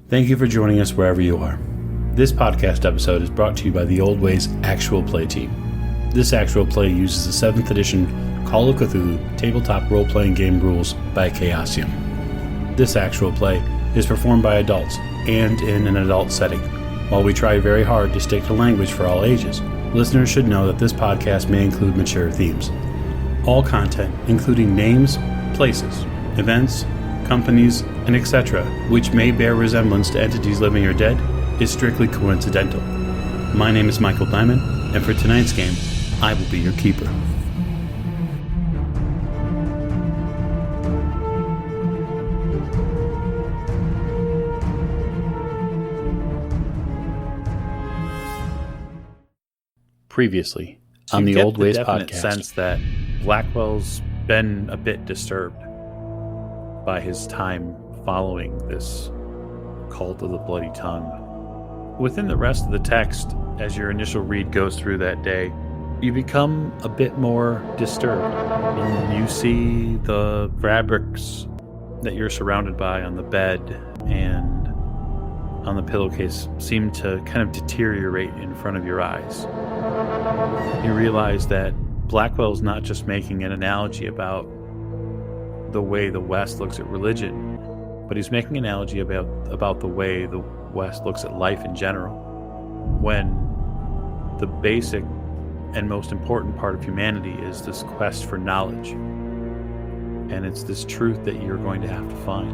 Thank you for joining us wherever you are. This podcast episode is brought to you by the Old Ways Actual Play team. This actual play uses the 7th edition Call of Cthulhu tabletop role-playing game rules by Chaosium. This actual play is performed by adults and in an adult setting. While we try very hard to stick to language for all ages, listeners should know that this podcast may include mature themes. All content, including names, places, events, companies, and etc., which may bear resemblance to entities living or dead, is strictly coincidental. My name is Michael Diamond, and for tonight's game, I will be your keeper. Previously on the Old Ways podcast. Sense that Blackwell's been a bit disturbed by his time following this cult of the bloody tongue. Within the rest of the text, as your initial read goes through that day, you become a bit more disturbed. You see the fabrics that you're surrounded by on the bed and on the pillowcase seem to kind of deteriorate in front of your eyes. You realize that Blackwell's not just making an analogy about the way the West looks at religion, but he's making an analogy about the way the West looks at life in general, when the basic and most important part of humanity is this quest for knowledge. And it's this truth that you're going to have to find.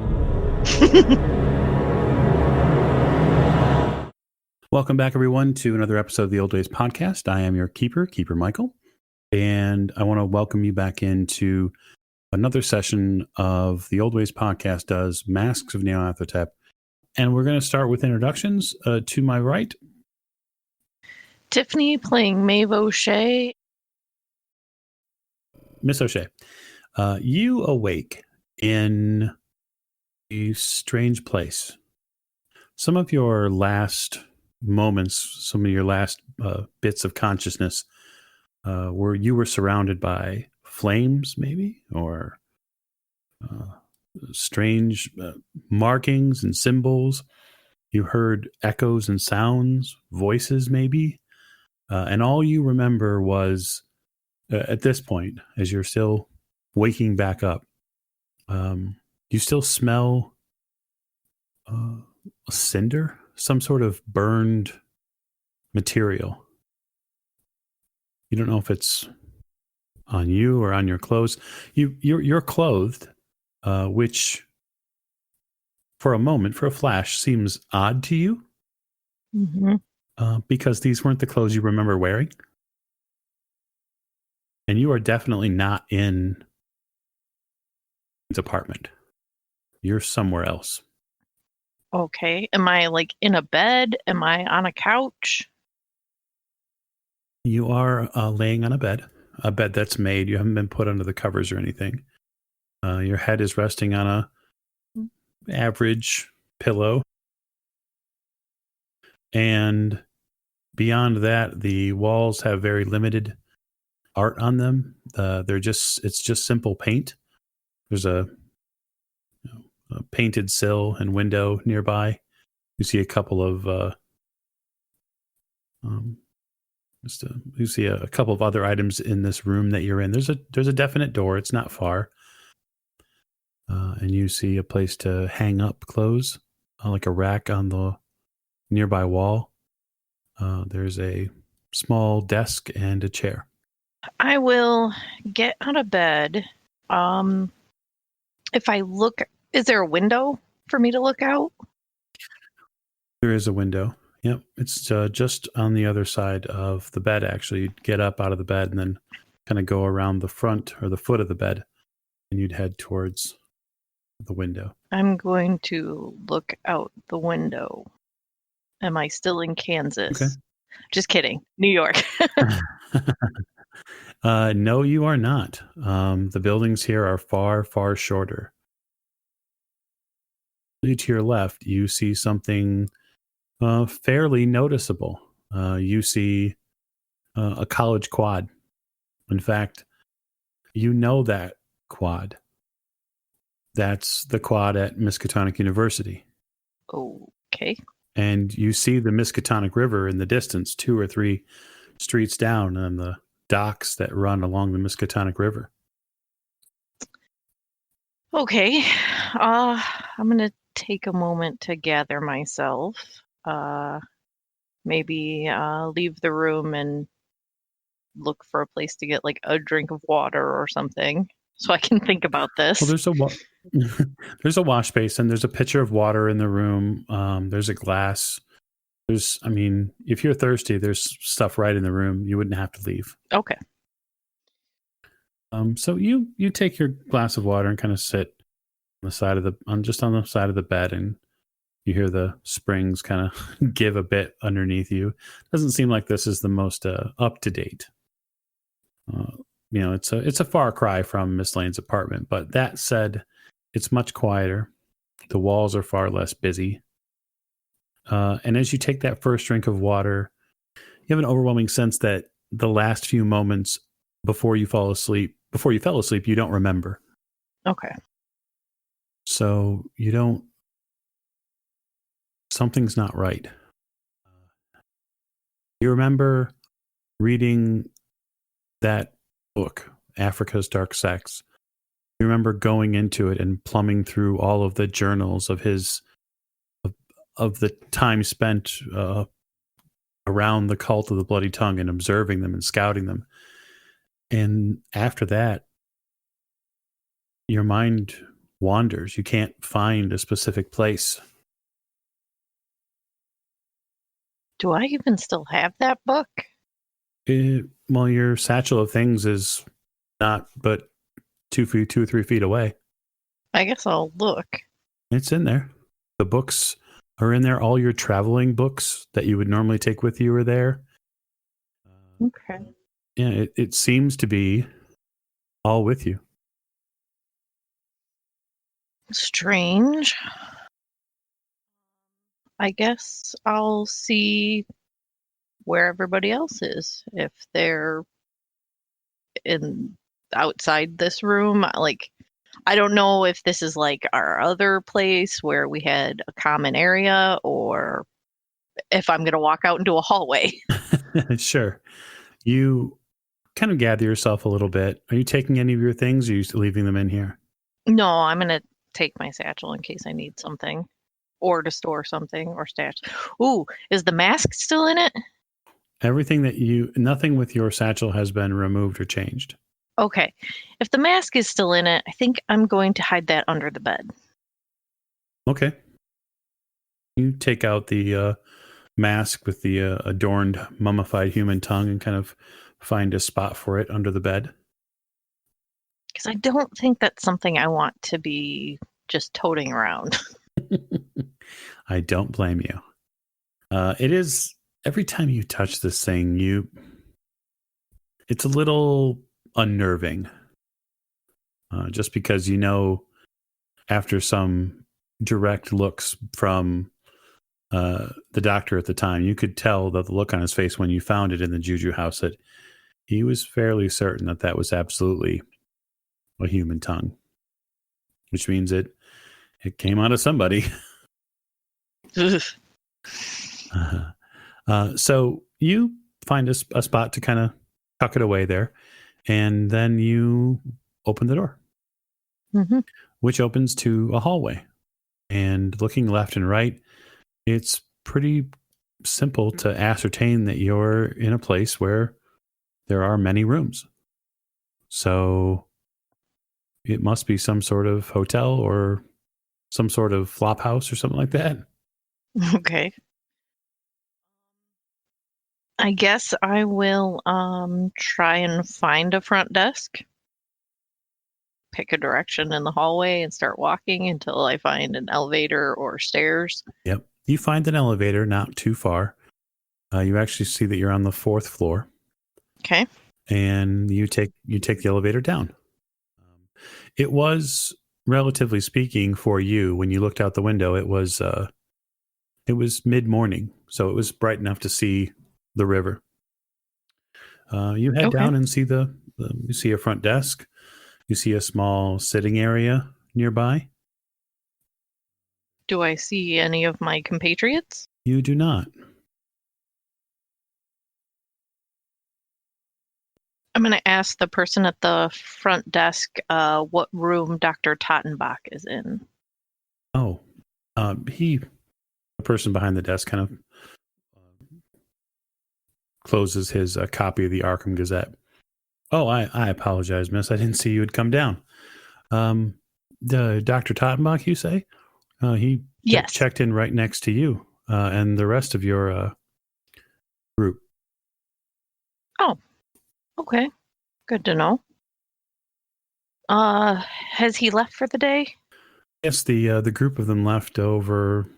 Welcome back, everyone, to another episode of the Old Ways podcast. I am your Keeper Michael, and I want to welcome you back into another session of the Old Ways podcast does Masks of Nyarlathotep. And we're going to start with introductions. To my right, Tiffany playing Maeve O'Shea. Miss O'Shea, you awake in a strange place. Some of your last moments, some of your last bits of consciousness where you were surrounded by flames, maybe, or strange markings and symbols. You heard echoes and sounds, voices, maybe. And all you remember was, at this point, as you're still waking back up, you still smell a cinder, some sort of burned material. You don't know if it's on you or on your clothes. You're clothed, which for a moment, for a flash, seems odd to you. Mm-hmm. Because these weren't the clothes you remember wearing. And you are definitely not in his apartment. You're somewhere else. Okay. Am I in a bed? Am I on a couch? You are laying on a bed that's made. You haven't been put under the covers or anything. Your head is resting on a average pillow. And beyond that, the walls have very limited art on them. It's just simple paint. There's a painted sill and window nearby. You see a couple of you see a couple of other items in this room that you're in. There's a definite door. It's not far. And you see a place to hang up clothes, like a rack on the nearby wall. There's a small desk and a chair. I will get out of bed. If I look, is there a window for me to look out? There is a window. Yep. It's just on the other side of the bed, actually. You'd get up out of the bed and then kind of go around the front or the foot of the bed, and you'd head towards the window. I'm going to look out the window. Am I still in Kansas? Okay. Just kidding. New York. No, you are not. The buildings here are far, far shorter. To your left, you see something fairly noticeable. You see a college quad. In fact, you know that quad. That's the quad at Miskatonic University. Okay. And you see the Miskatonic River in the distance, 2 or 3 streets down, and the docks that run along the Miskatonic River. Okay. I'm going to take a moment to gather myself. Maybe leave the room and look for a place to get like a drink of water or something so I can think about this. Well, there's a wash basin. There's a pitcher of water in the room. There's a glass. If you're thirsty, there's stuff right in the room. You wouldn't have to leave. Okay. So you take your glass of water and kind of sit on the side of the bed, and you hear the springs kind of give a bit underneath you. Doesn't seem like this is the most up to date. It's a far cry from Miss Lane's apartment, but that said, it's much quieter. The walls are far less busy. And as you take that first drink of water, you have an overwhelming sense that the last few moments before you fell asleep, you don't remember. Okay. So something's not right. You remember reading that book, Africa's Dark Sex. You remember going into it and plumbing through all of the journals of the time spent around the cult of the Bloody Tongue and observing them and scouting them. And after that, your mind wanders. You can't find a specific place. Do I even still have that book? Well, your satchel of things is not but 2 or 3 feet away. I guess I'll look. It's in there. The books are in there. All your traveling books that you would normally take with you are there. Okay. Yeah, it seems to be all with you. Strange. I guess I'll see where everybody else is. If they're outside this room, like, I don't know if this is like our other place where we had a common area, or if I'm going to walk out into a hallway. Sure. You kind of gather yourself a little bit. Are you taking any of your things, or are you leaving them in here? No, I'm going to take my satchel in case I need something, or to store something, or stash. Ooh, is the mask still in it? Nothing with your satchel has been removed or changed. Okay. If the mask is still in it, I think I'm going to hide that under the bed. Okay. You take out the mask with the adorned mummified human tongue and kind of find a spot for it under the bed. Because I don't think that's something I want to be just toting around. I don't blame you. It is, every time you touch this thing, it's a little unnerving. Just because after some direct looks from the doctor at the time, you could tell that the look on his face when you found it in the Juju house, that he was fairly certain that was absolutely a human tongue, which means it came out of somebody. So you find a spot to kind of tuck it away there, and then you open the door, which opens to a hallway. And looking left and right, it's pretty simple to ascertain that you're in a place where there are many rooms. So it must be some sort of hotel or some sort of flop house or something like that. Okay. I guess I will try and find a front desk. Pick a direction in the hallway and start walking until I find an elevator or stairs. Yep. You find an elevator not too far. You actually see that you're on the 4th floor. Okay. And you take the elevator down. It was, relatively speaking, for you, when you looked out the window, it was mid-morning, so it was bright enough to see the river. You head down and see you see a front desk. You see a small sitting area nearby. Do I see any of my compatriots? You do not. I'm going to ask the person at the front desk what room Dr. Tottenbach is in. Oh, the person behind the desk kind of closes his copy of the Arkham Gazette. Oh, I apologize, miss. I didn't see you had come down. The Dr. Tottenbach, you say? He Yes. checked in right next to you and the rest of your group. Oh, okay. Good to know. Has he left for the day? Yes, the group of them left over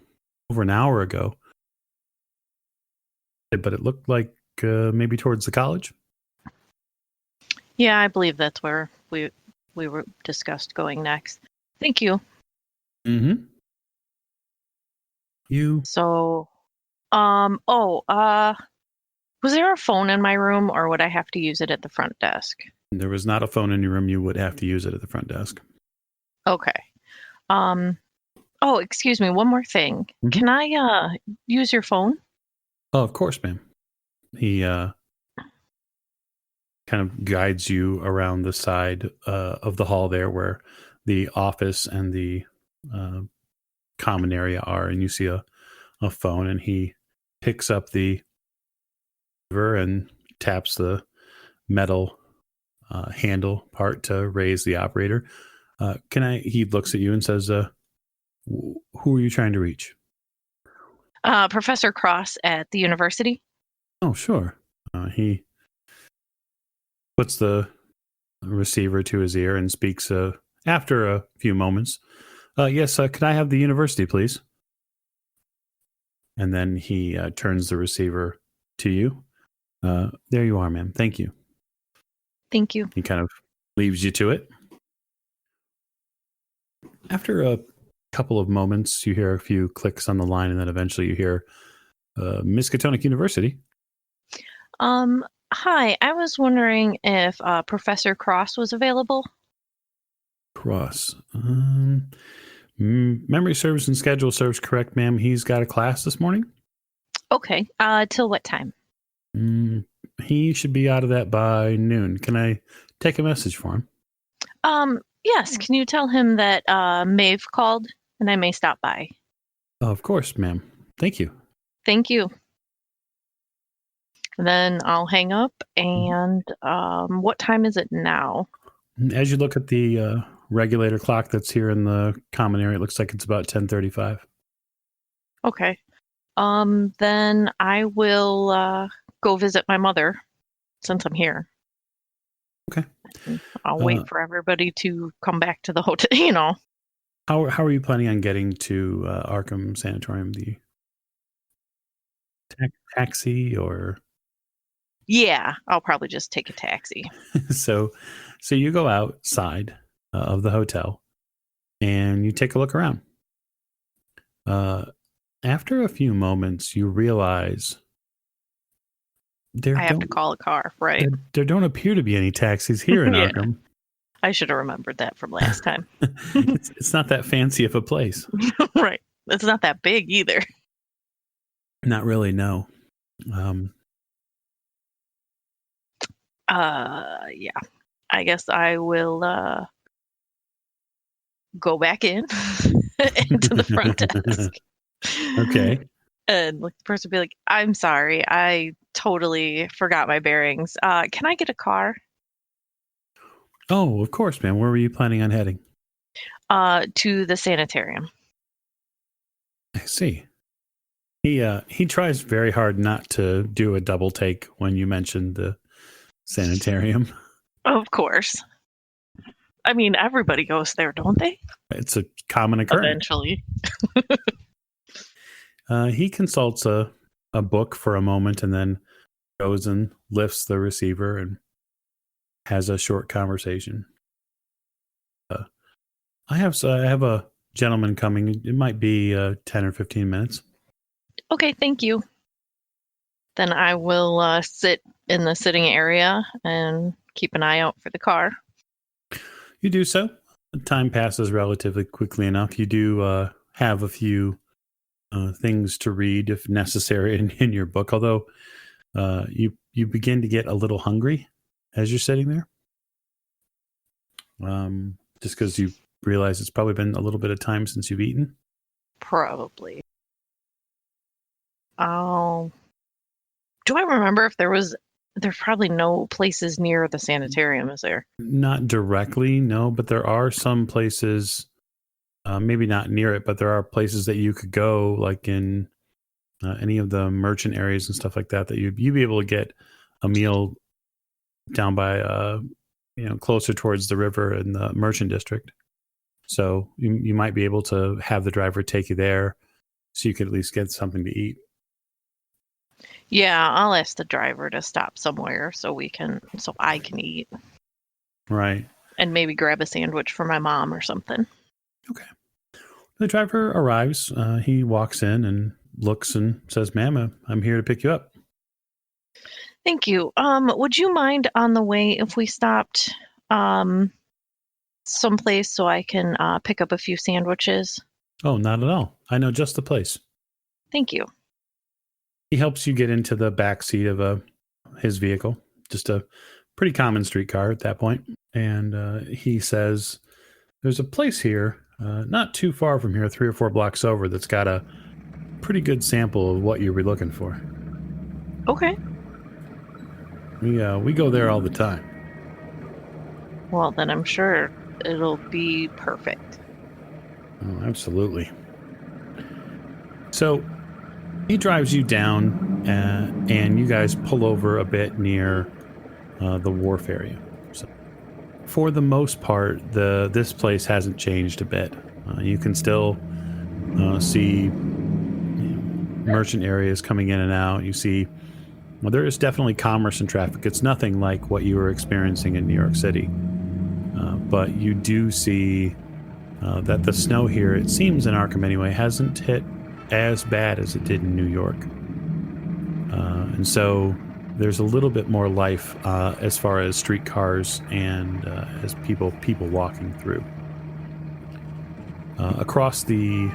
an hour ago. But it looked like maybe towards the college. Yeah, I believe that's where we were discussed going next. Thank you. Mm-hmm. So, was there a phone in my room, or would I have to use it at the front desk? There was not a phone in your room. You would have to use it at the front desk. Okay. Oh, excuse me. One more thing. Mm-hmm. Can I use your phone? Oh, of course, ma'am. He kind of guides you around the side of the hall there where the office and the common area are, and you see a phone, and he picks up the receiver and taps the metal handle part to raise the operator. He looks at you and says, who are you trying to reach? Professor Cross at the university. Oh, sure. He puts the receiver to his ear and speaks after a few moments. Yes, could I have the university, please? And then he turns the receiver to you. There you are, ma'am. Thank you. Thank you. He kind of leaves you to it. After a couple of moments, you hear a few clicks on the line, and then eventually you hear Miskatonic University. Hi. I was wondering if Professor Cross was available. Cross. Memory serves and schedule serves correct, ma'am. He's got a class this morning. Okay. Till what time? He should be out of that by noon. Can I take a message for him? Yes. Can you tell him that Maeve called and I may stop by? Oh, of course, ma'am. Thank you. Thank you. Then I'll hang up. And what time is it now? As you look at the regulator clock that's here in the common area, it looks like it's about 10:35. Okay. Then I will go visit my mother since I'm here. Okay. I'll wait for everybody to come back to the hotel, How are you planning on getting to Arkham Sanatorium? The taxi or? Yeah, I'll probably just take a taxi. So you go outside of the hotel and you take a look around. After a few moments, you realize I have to call a car, right? There don't appear to be any taxis here in Arkham. I should have remembered that from last time. It's not that fancy of a place. Right. It's not that big either. Not really, no. Yeah. I guess I will go back into the front desk. Okay. And the person will be like, I'm sorry, I totally forgot my bearings. Can I get a car? Oh, of course, man. Where were you planning on heading? To the sanitarium. I see. He tries very hard not to do a double take when you mentioned the sanitarium. Of course. I mean, everybody goes there, don't they? It's a common occurrence. Eventually. He consults a book for a moment and then goes and lifts the receiver and has a short conversation. I have a gentleman coming. It might be 10 or 15 minutes. Okay, thank you. Then I will sit in the sitting area and keep an eye out for the car. You do so. Time passes relatively quickly enough. You do have a few things to read if necessary in your book, although you begin to get a little hungry as you're sitting there. Just because you realize it's probably been a little bit of time since you've eaten. Probably. Oh. Do I remember if there's probably no places near the sanitarium, is there? Not directly, no, but there are some places, maybe not near it, but there are places that you could go, like in any of the merchant areas and stuff like that, that you'd be able to get a meal down by, closer towards the river in the merchant district. So you might be able to have the driver take you there so you could at least get something to eat. Yeah, I'll ask the driver to stop somewhere so I can eat. Right. And maybe grab a sandwich for my mom or something. Okay. The driver arrives. He walks in and looks and says, "Ma'am, I'm here to pick you up." Thank you. Would you mind on the way if we stopped someplace so I can pick up a few sandwiches? Oh, not at all. I know just the place. Thank you. He helps you get into the back seat of his vehicle, just a pretty common streetcar at that point. And he says, "There's a place here, not too far from here, 3 or 4 blocks over, that's got a pretty good sample of what you were looking for." Okay. We go there all the time. Well, then I'm sure it'll be perfect. Oh, absolutely. So he drives you down, and you guys pull over a bit near the wharf area. So, for the most part, this place hasn't changed a bit. You can still see merchant areas coming in and out. You see, well, there is definitely commerce and traffic. It's nothing like what you were experiencing in New York City. But you do see that the snow here, it seems in Arkham anyway, hasn't hit as bad as it did in New York. And so there's a little bit more life as far as streetcars and as people walking through. Across the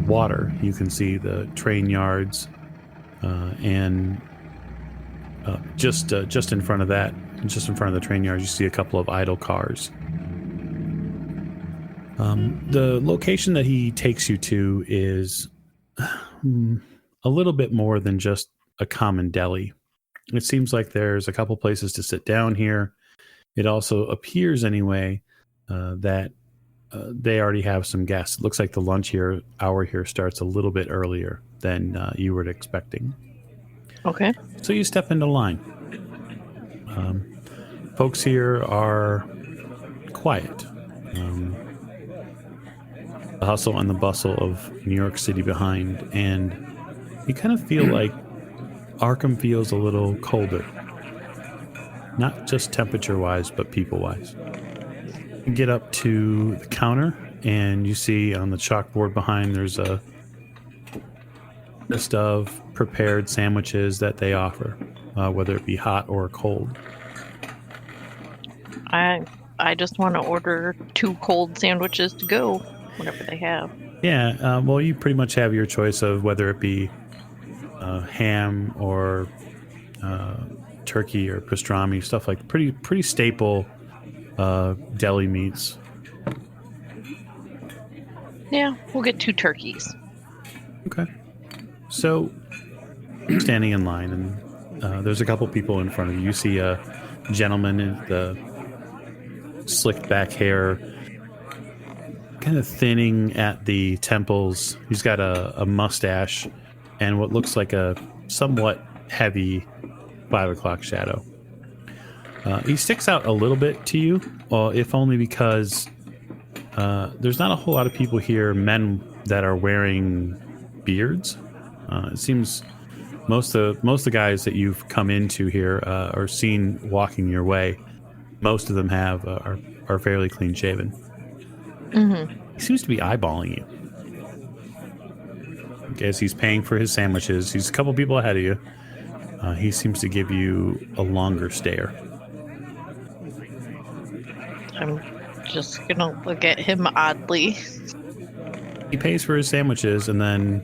water, you can see the train yards, and just in front of that, just in front of the train yards, you see a couple of idle cars. The location that he takes you to is a little bit more than just a common deli. It seems like there's a couple places to sit down here. It also appears anyway that they already have some guests. It looks like the lunch hour here starts a little bit earlier than you were expecting. Okay. So you step into line. Folks here are quiet. The hustle and the bustle of New York City behind, and you kind of feel like Arkham feels a little colder. Not just temperature-wise, but people-wise. You get up to the counter, and you see on the chalkboard behind there's a list of prepared sandwiches that they offer, whether it be hot or cold. I just want to order 2 cold sandwiches to go, whatever they have. Yeah, well, you pretty much have your choice of whether it be ham or turkey or pastrami, stuff like pretty staple deli meats. Yeah, we'll get 2 turkeys. Okay. So you're standing in line, and there's a couple people in front of you. You see a gentleman in the slicked back hair, kind of thinning at the temples. He's got a mustache and what looks like a somewhat heavy 5 o'clock shadow. He sticks out a little bit to you, if only because there's not a whole lot of people here, men that are wearing beards. It seems most of the guys that you've come into here or seen walking your way, most of them are fairly clean shaven. Mm-hmm. He seems to be eyeballing you. As he's paying for his sandwiches, he's a couple people ahead of you. He seems to give you a longer stare. I'm just gonna look at him oddly. He pays for his sandwiches, and then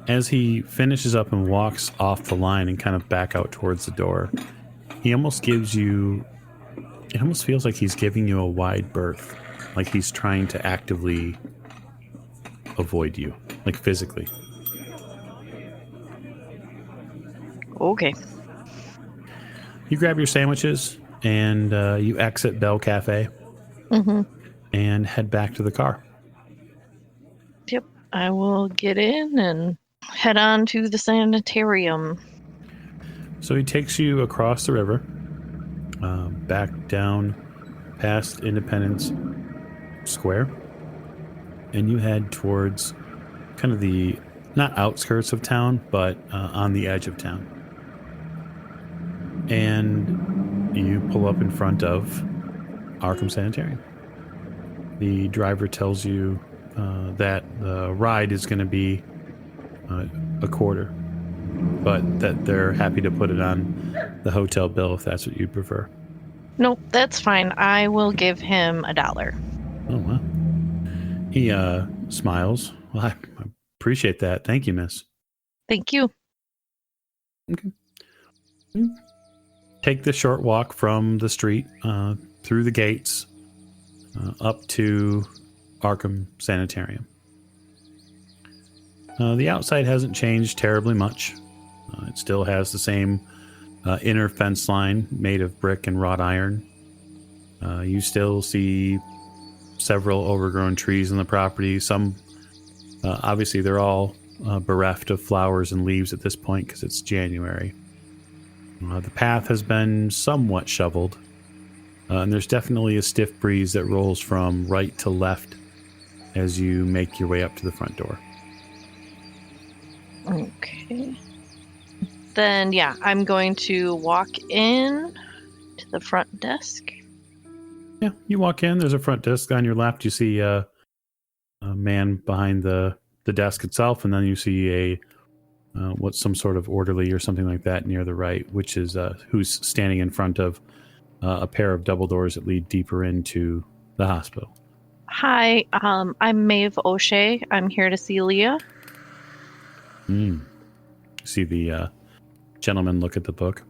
as he finishes up and walks off the line and kind of back out towards the door, he almost gives you... It almost feels like he's giving you a wide berth. Like he's trying to actively avoid you. Like physically. Okay. You grab your sandwiches and you exit Bell Cafe and head back to the car. Yep. I will get in and head on to the sanitarium. So he takes you across the river, back down past Independence Square, and you head towards kind of the, not outskirts of town, but on the edge of town. And you pull up in front of Arkham Sanitarium. The driver tells you that the ride is going to be a quarter, but that they're happy to put it on the hotel bill if that's what you prefer. Nope, that's fine. I will give him $1. Oh, wow. He smiles. Well, I appreciate that. Thank you, miss. Thank you. Okay. Take the short walk from the street through the gates up to Arkham Sanitarium. The outside hasn't changed terribly much. It still has the same inner fence line made of brick and wrought iron. You still see several overgrown trees on the property. Some, obviously, they're all bereft of flowers and leaves at this point because it's January. The path has been somewhat shoveled, and there's definitely a stiff breeze that rolls from right to left as you make your way up to the front door. Okay. Then, yeah, I'm going to walk in to the front desk. Yeah, you walk in. There's a front desk on your left. You see a man behind the desk itself, and then you see what's some sort of orderly or something like that near the right, which is who's standing in front of a pair of double doors that lead deeper into the hospital. Hi, I'm Maeve O'Shea. I'm here to see Leah. See the gentleman look at the book.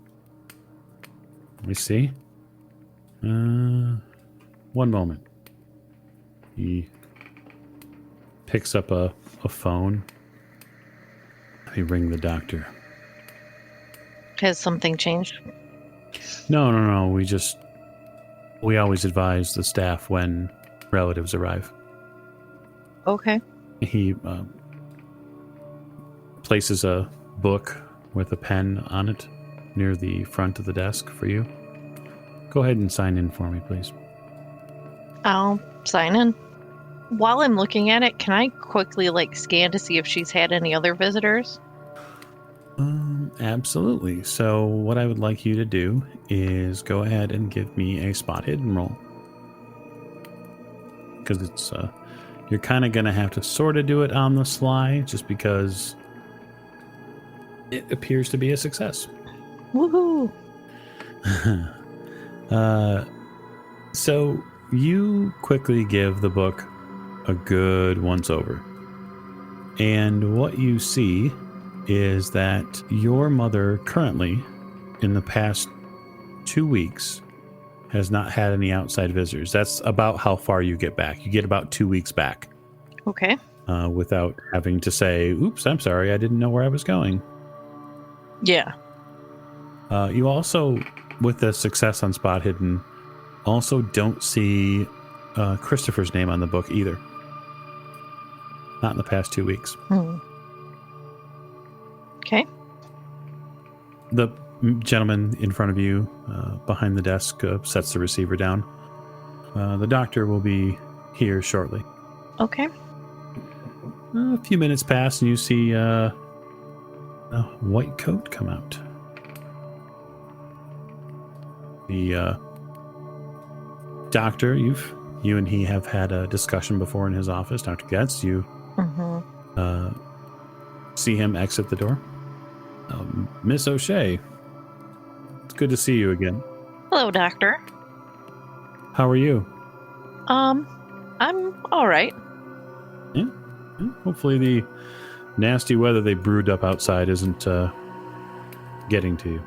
Let me see. One moment. He picks up a phone. Let me ring the doctor. Has something changed? No. We always advise the staff when relatives arrive. Okay. He places a book with a pen on it near the front of the desk for you. Go ahead and sign in for me, please. I'll sign in. While I'm looking at it, can I quickly scan to see if she's had any other visitors? Absolutely. So what I would like you to do is go ahead and give me a spot hidden roll. Because it's you're kind of going to have to sort of do it on the sly just because it appears to be a success. Woohoo! So you quickly give the book a good once over. And what you see is that your mother currently, in the past 2 weeks, has not had any outside visitors. That's about how far you get back. You get about 2 weeks back. Okay. Without having to say, oops, I'm sorry, I didn't know where I was going. Yeah. You also, with the success on Spot Hidden, also don't see Christopher's name on the book either. Not in the past 2 weeks. Okay. The gentleman in front of you, behind the desk, sets the receiver down. The doctor will be here shortly. Okay. A few minutes pass and you see a white coat come out. The doctor, you and he have had a discussion before in his office. Dr. Getz, you see him exit the door. Miss O'Shea, it's good to see you again. Hello, doctor. How are you? I'm all right. Yeah. Hopefully the nasty weather they brewed up outside isn't getting to you.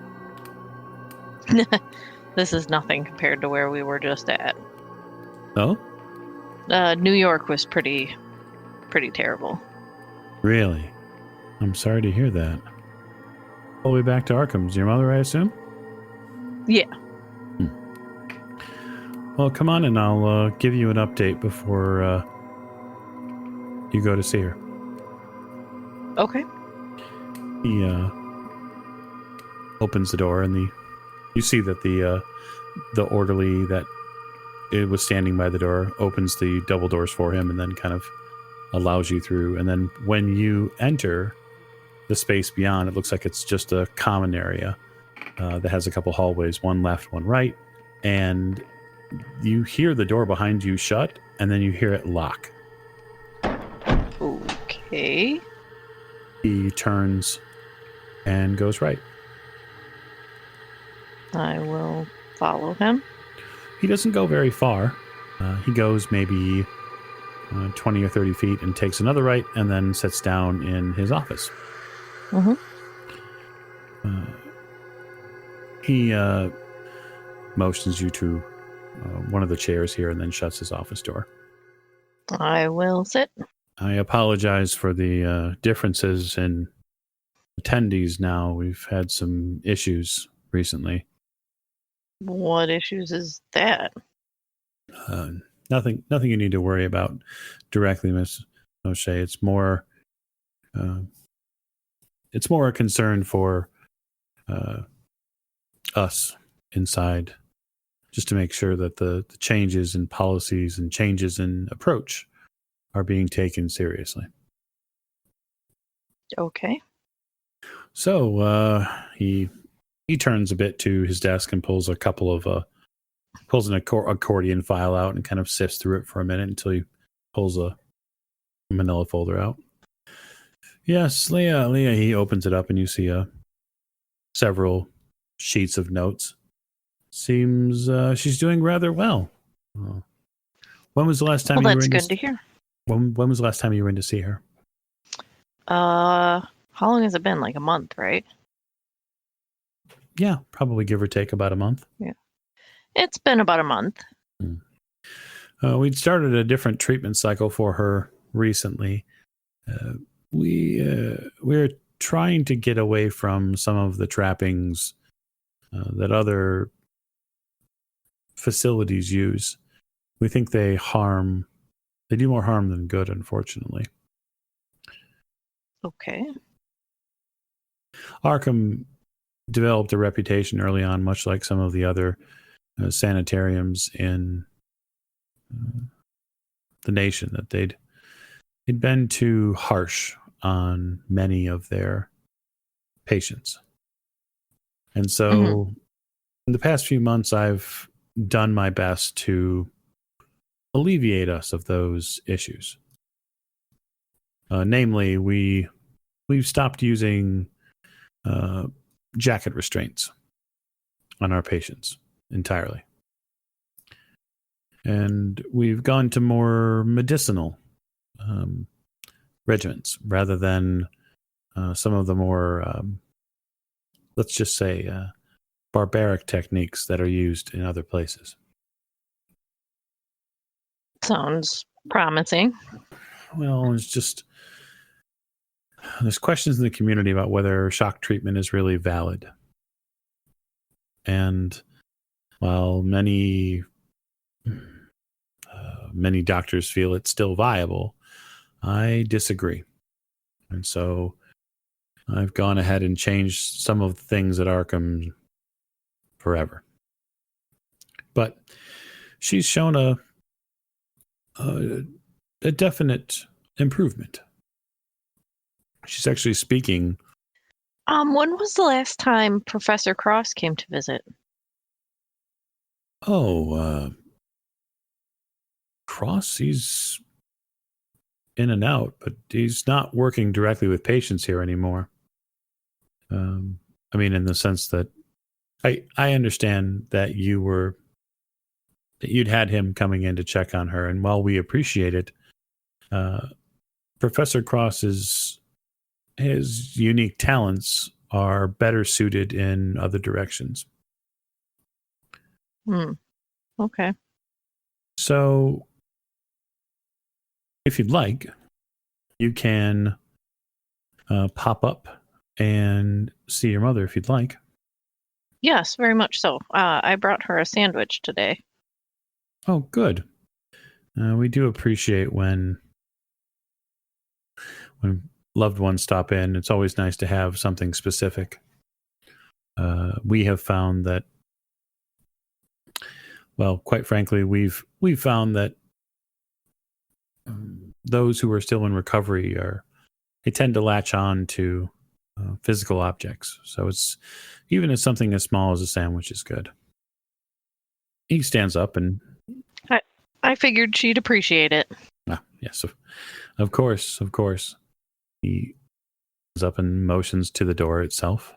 This is nothing compared to where we were just at. Oh? New York was pretty terrible. Really? I'm sorry to hear that. All the way back to Arkham's. Your mother, I assume? Yeah. Well, come on and I'll give you an update before you go to see her. Okay. He opens the door and you see that the orderly that it was standing by the door opens the double doors for him and then kind of allows you through. And then when you enter the space beyond, it looks like it's just a common area that has a couple hallways, one left, one right. And you hear the door behind you shut, and then you hear it lock. Okay. He turns and goes right. I will follow him. He doesn't go very far. He goes maybe 20 or 30 feet and takes another right and then sits down in his office. Mm-hmm. He motions you to one of the chairs here and then shuts his office door. I will sit. I apologize for the differences in attendees now. We've had some issues recently. What issues is that? Nothing you need to worry about directly, Miss O'Shea. It's more a concern for us inside, just to make sure that the changes in policies and changes in approach are being taken seriously. Okay. So he turns a bit to his desk and pulls a couple of pulls an accordion file out and kind of sifts through it for a minute until he pulls a manila folder out. Yes, Leah, he opens it up and you see several sheets of notes. Seems she's doing rather well. When was the last time you were in? Well, that's good to hear. When was the last time you were in to see her? How long has it been? Like a month, right? Yeah, probably give or take about a month. Yeah. It's been about a month. We'd started a different treatment cycle for her recently. We're trying to get away from some of the trappings that other facilities use. We think they do more harm than good, unfortunately. Okay. Arkham developed a reputation early on, much like some of the other sanitariums in the nation, that they'd been too harsh on many of their patients. And so in the past few months, I've done my best to alleviate us of those issues. Namely, we've stopped using jacket restraints on our patients entirely. And we've gone to more medicinal regimens rather than some of the more, let's just say, barbaric techniques that are used in other places. Sounds promising. Well, there's questions in the community about whether shock treatment is really valid. And while many doctors feel it's still viable, I disagree. And so I've gone ahead and changed some of the things at Arkham forever. But she's shown a definite improvement. She's actually speaking. When was the last time Professor Cross came to visit? Cross, he's in and out, but he's not working directly with patients here anymore. I mean, in the sense that I understand that you'd had him coming in to check on her, and while we appreciate it, Professor Cross's his unique talents are better suited in other directions. Okay. So, if you'd like, you can pop up and see your mother if you'd like. Yes, very much so. I brought her a sandwich today. Oh, good. We do appreciate when loved ones stop in. It's always nice to have something specific. We have found that, well, quite frankly, we've found that those who are still in recovery they tend to latch on to physical objects. So it's something as small as a sandwich is good. He stands up and I figured she'd appreciate it. Yes, of course. He stands up and motions to the door itself.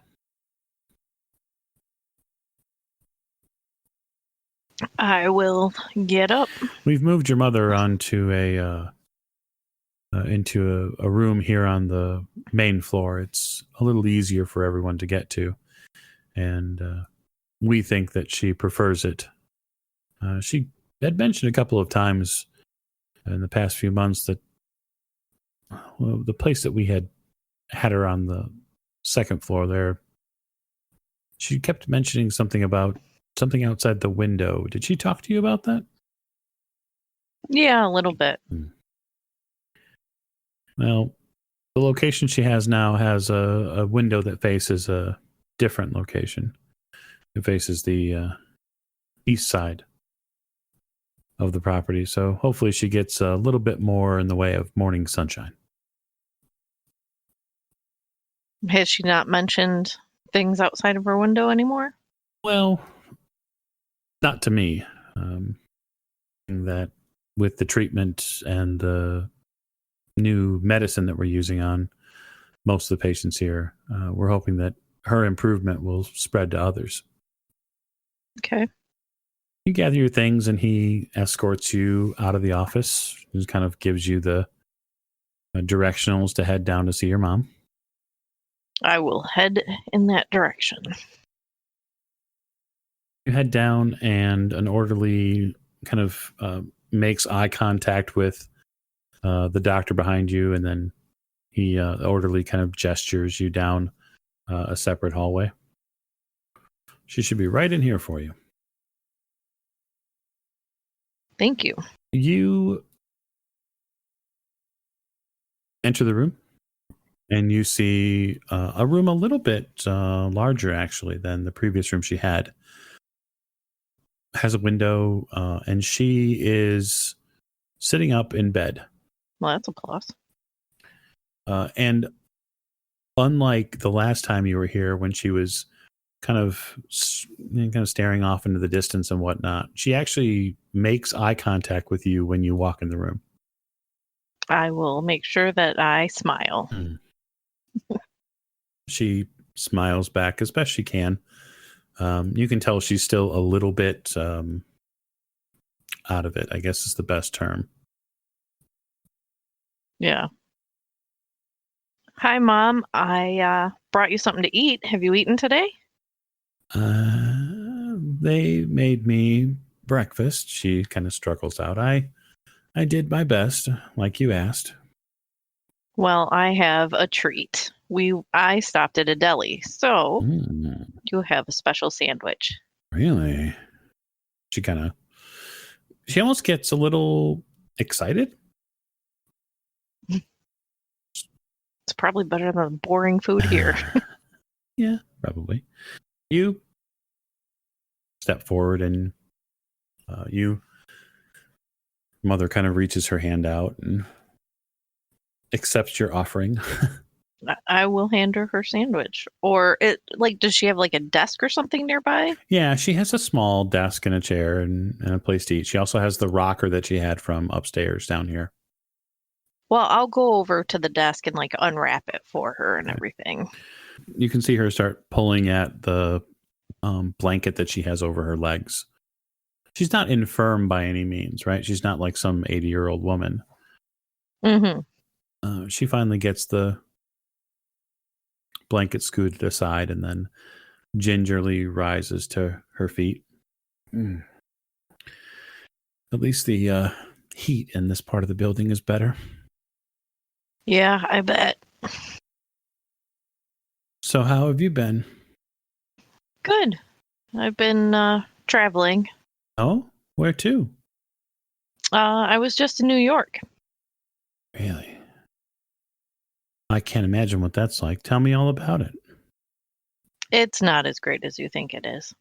I will get up. We've moved your mother onto into a room here on the main floor. It's a little easier for everyone to get to, and we think that she prefers it. She had mentioned a couple of times in the past few months that the place that we had her on the second floor there, she kept mentioning something about something outside the window. Did she talk to you about that? Yeah, a little bit. Well, the location she has now has a window that faces a different location. It faces the east side of the property, so hopefully she gets a little bit more in the way of morning sunshine. Has she not mentioned things outside of her window anymore? Well, not to me. That with the treatment and the new medicine that we're using on most of the patients here, we're hoping that her improvement will spread to others. Okay. You gather your things and he escorts you out of the office. He kind of gives you the directionals to head down to see your mom. I will head in that direction. You head down and an orderly kind of makes eye contact with the doctor behind you, and then the orderly kind of gestures you down a separate hallway. She should be right in here for you. Thank you. You enter the room, and you see a room a little bit larger, actually, than the previous room she had. Has a window, and she is sitting up in bed. Well, that's a plus. And unlike the last time you were here, when she was kind of staring off into the distance and whatnot, she actually makes eye contact with you when you walk in the room. I will make sure that I smile. She smiles back as best she can. You can tell she's still a little bit out of it, I guess is the best term. Yeah. Hi, Mom. I brought you something to eat. Have you eaten today? They made me breakfast. She kind of struggles out. I did my best, like you asked. Well, I have a treat. I stopped at a deli, so you have a special sandwich. Really? She almost gets a little excited. It's probably better than boring food here. Yeah, probably. You step forward and mother kind of reaches her hand out and accepts your offering. I will hand her sandwich. Or does she have like a desk or something nearby? Yeah, she has a small desk and a chair and a place to eat. She also has the rocker that she had from upstairs down here. Well, I'll go over to the desk and unwrap it for her and everything. You can see her start pulling at the blanket that she has over her legs. She's not infirm by any means, right? She's not like some 80-year-old woman. Mm-hmm. She finally gets the blanket scooted aside and then gingerly rises to her feet. Mm. At least the heat in this part of the building is better. Yeah, I bet. So how have you been? Good. I've been traveling. Oh, where to? I was just in New York. Really? I can't imagine what that's like. Tell me all about it. It's not as great as you think it is.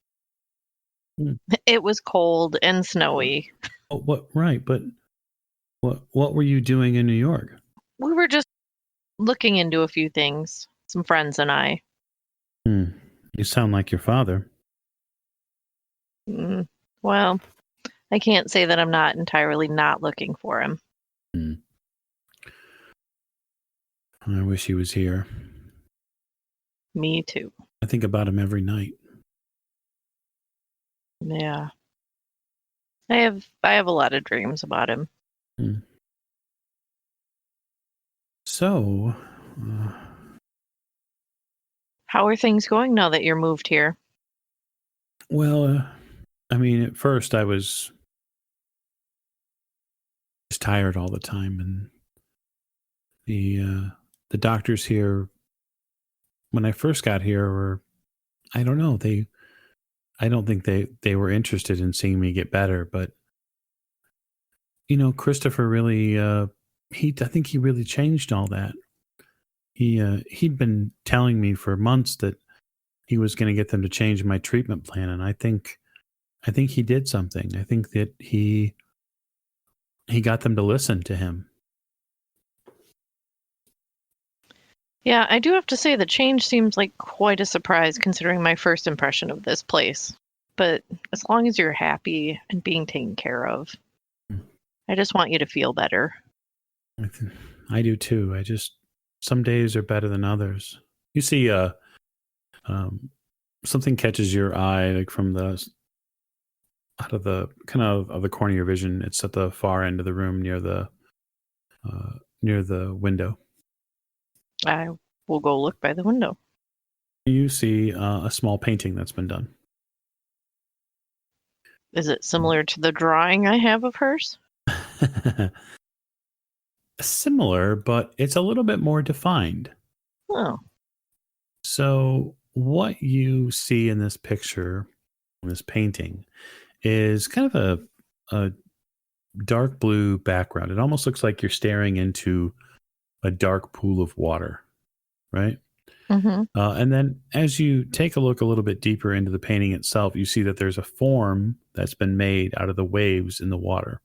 Hmm. It was cold and snowy. Oh, what? Right, but what were you doing in New York? We were just looking into a few things, some friends and I. You sound like your father. Well, I can't say that I'm not entirely not looking for him. I wish he was here. Me too. I think about him every night. Yeah. I have a lot of dreams about him. So, how are things going now that you're moved here? Well, I mean, at first I was just tired all the time, and the doctors here, when I first got here, were, I don't know, I don't think they were interested in seeing me get better, but Christopher really, I think he really changed all that. He'd been telling me for months that he was going to get them to change my treatment plan, and I think he did something. I think that he got them to listen to him. Yeah, I do have to say the change seems like quite a surprise considering my first impression of this place. But as long as you're happy and being taken care of, I just want you to feel better. I do too. Some days are better than others. You see, something catches your eye, like from out of the kind of the corner of your vision. It's at the far end of the room near the window. I will go look by the window. You see a small painting that's been done. Is it similar to the drawing I have of hers? Similar, but it's a little bit more defined. Oh. So what you see in this picture, in this painting, is kind of a dark blue background. It almost looks like you're staring into a dark pool of water, right? Mm-hmm. And then as you take a look a little bit deeper into the painting itself, you see that there's a form that's been made out of the waves in the water.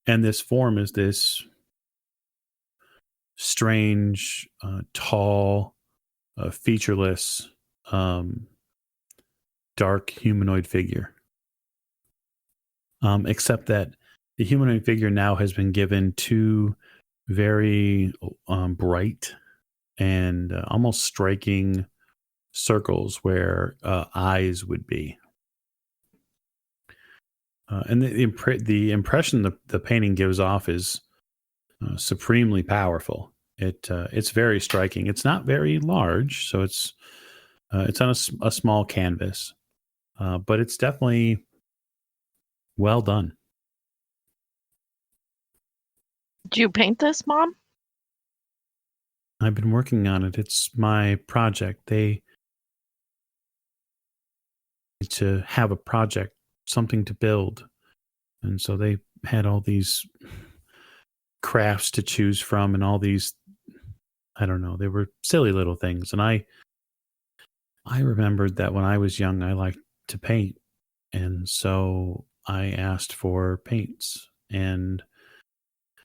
And this form is this strange, tall, featureless, dark humanoid figure. Except that the humanoid figure now has been given two very bright and almost striking circles where eyes would be. And the impression the painting gives off is supremely powerful. It's very striking. It's not very large, so it's on a small canvas, but it's definitely well done. Did you paint this, Mom? I've been working on it. It's my project. They need to have a project, something to build, and so they had all these crafts to choose from, and all these, I don't know, they were silly little things. And I remembered that when I was young, I liked to paint, and so I asked for paints, and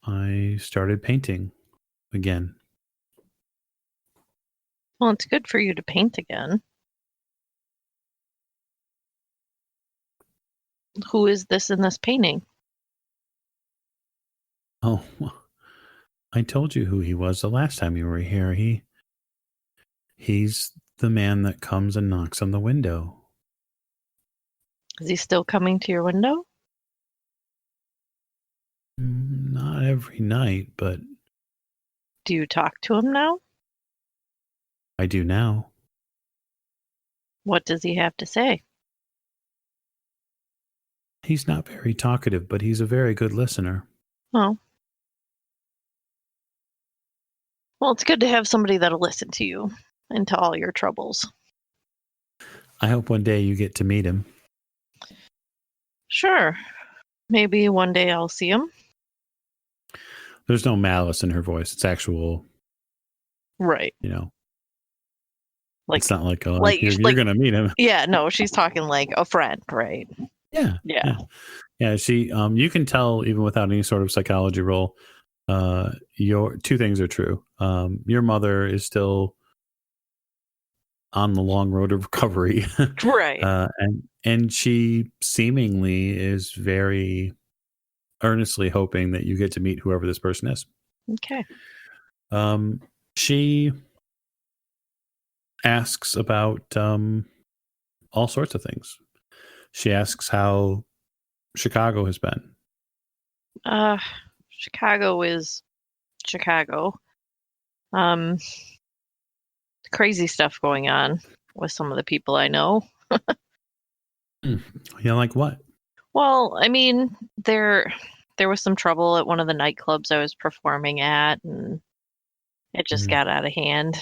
I started painting again. Well, it's good for you to paint again. Who is this in this painting? Oh, well, I told you who he was the last time you were here. He's the man that comes and knocks on the window. Is he still coming to your window? Not every night, but Do you talk to him now? I do now. What does he have to say? He's not very talkative, but he's a very good listener. Oh. Well, it's good to have somebody that'll listen to you and to all your troubles. I hope one day you get to meet him. Sure. Maybe one day I'll see him. There's no malice in her voice. It's actual, right? It's not like, you're going to meet him. Yeah, no, she's talking like a friend, right? Yeah. She, you can tell even without any sort of psychology roll. Your two things are true. Your mother is still on the long road of recovery, right? And she seemingly is very earnestly hoping that you get to meet whoever this person is. Okay. She asks about all sorts of things. She asks how Chicago has been. Chicago is Chicago. Crazy stuff going on with some of the people I know. Yeah, like what? Well, I mean, there was some trouble at one of the nightclubs I was performing at, and it just got out of hand.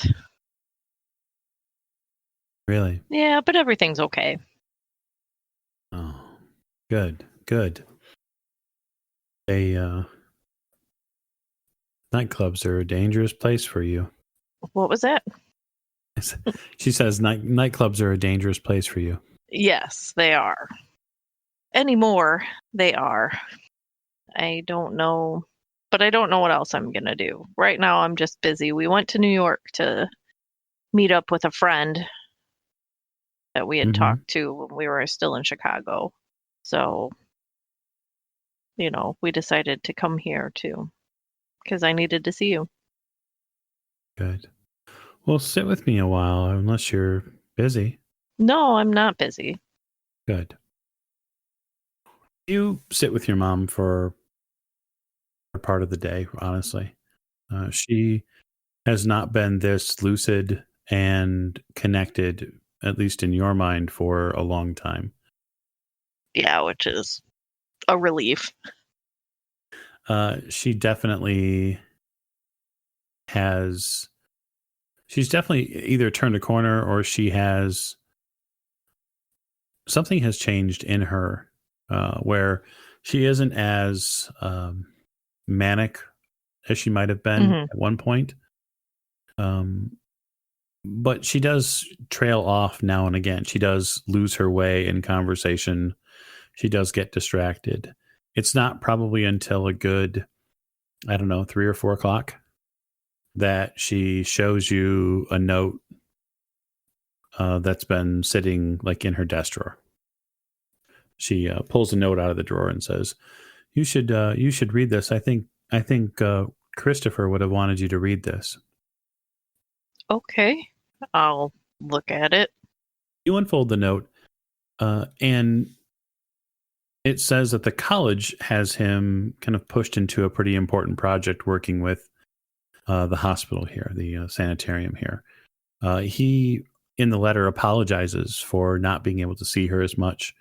Really? Yeah, but everything's okay. Oh, good. Nightclubs are a dangerous place for you. What was that? She says nightclubs are a dangerous place for you. Yes, they are. Anymore, they are. I don't know, but I don't know what else I'm going to do. Right now, I'm just busy. We went to New York to meet up with a friend that we had talked to when we were still in Chicago. So, we decided to come here too, because I needed to see you. Good. Well, sit with me a while, unless you're busy. No, I'm not busy. Good. You sit with your mom for a part of the day, honestly. She has not been this lucid and connected, at least in your mind, for a long time. Yeah, which is a relief. She definitely has... She's definitely either turned a corner or something has changed in her where she isn't as manic as she might have been at one point. But she does trail off now and again. She does lose her way in conversation. She does get distracted. It's not probably until a good, 3 or 4 o'clock that she shows you a note that's been sitting like in her desk drawer. She pulls a note out of the drawer and says, "You should read this. I think Christopher would have wanted you to read this." Okay, I'll look at it. You unfold the note, and it says that the college has him kind of pushed into a pretty important project working with the hospital here, the sanitarium here. He, in the letter, apologizes for not being able to see her as much.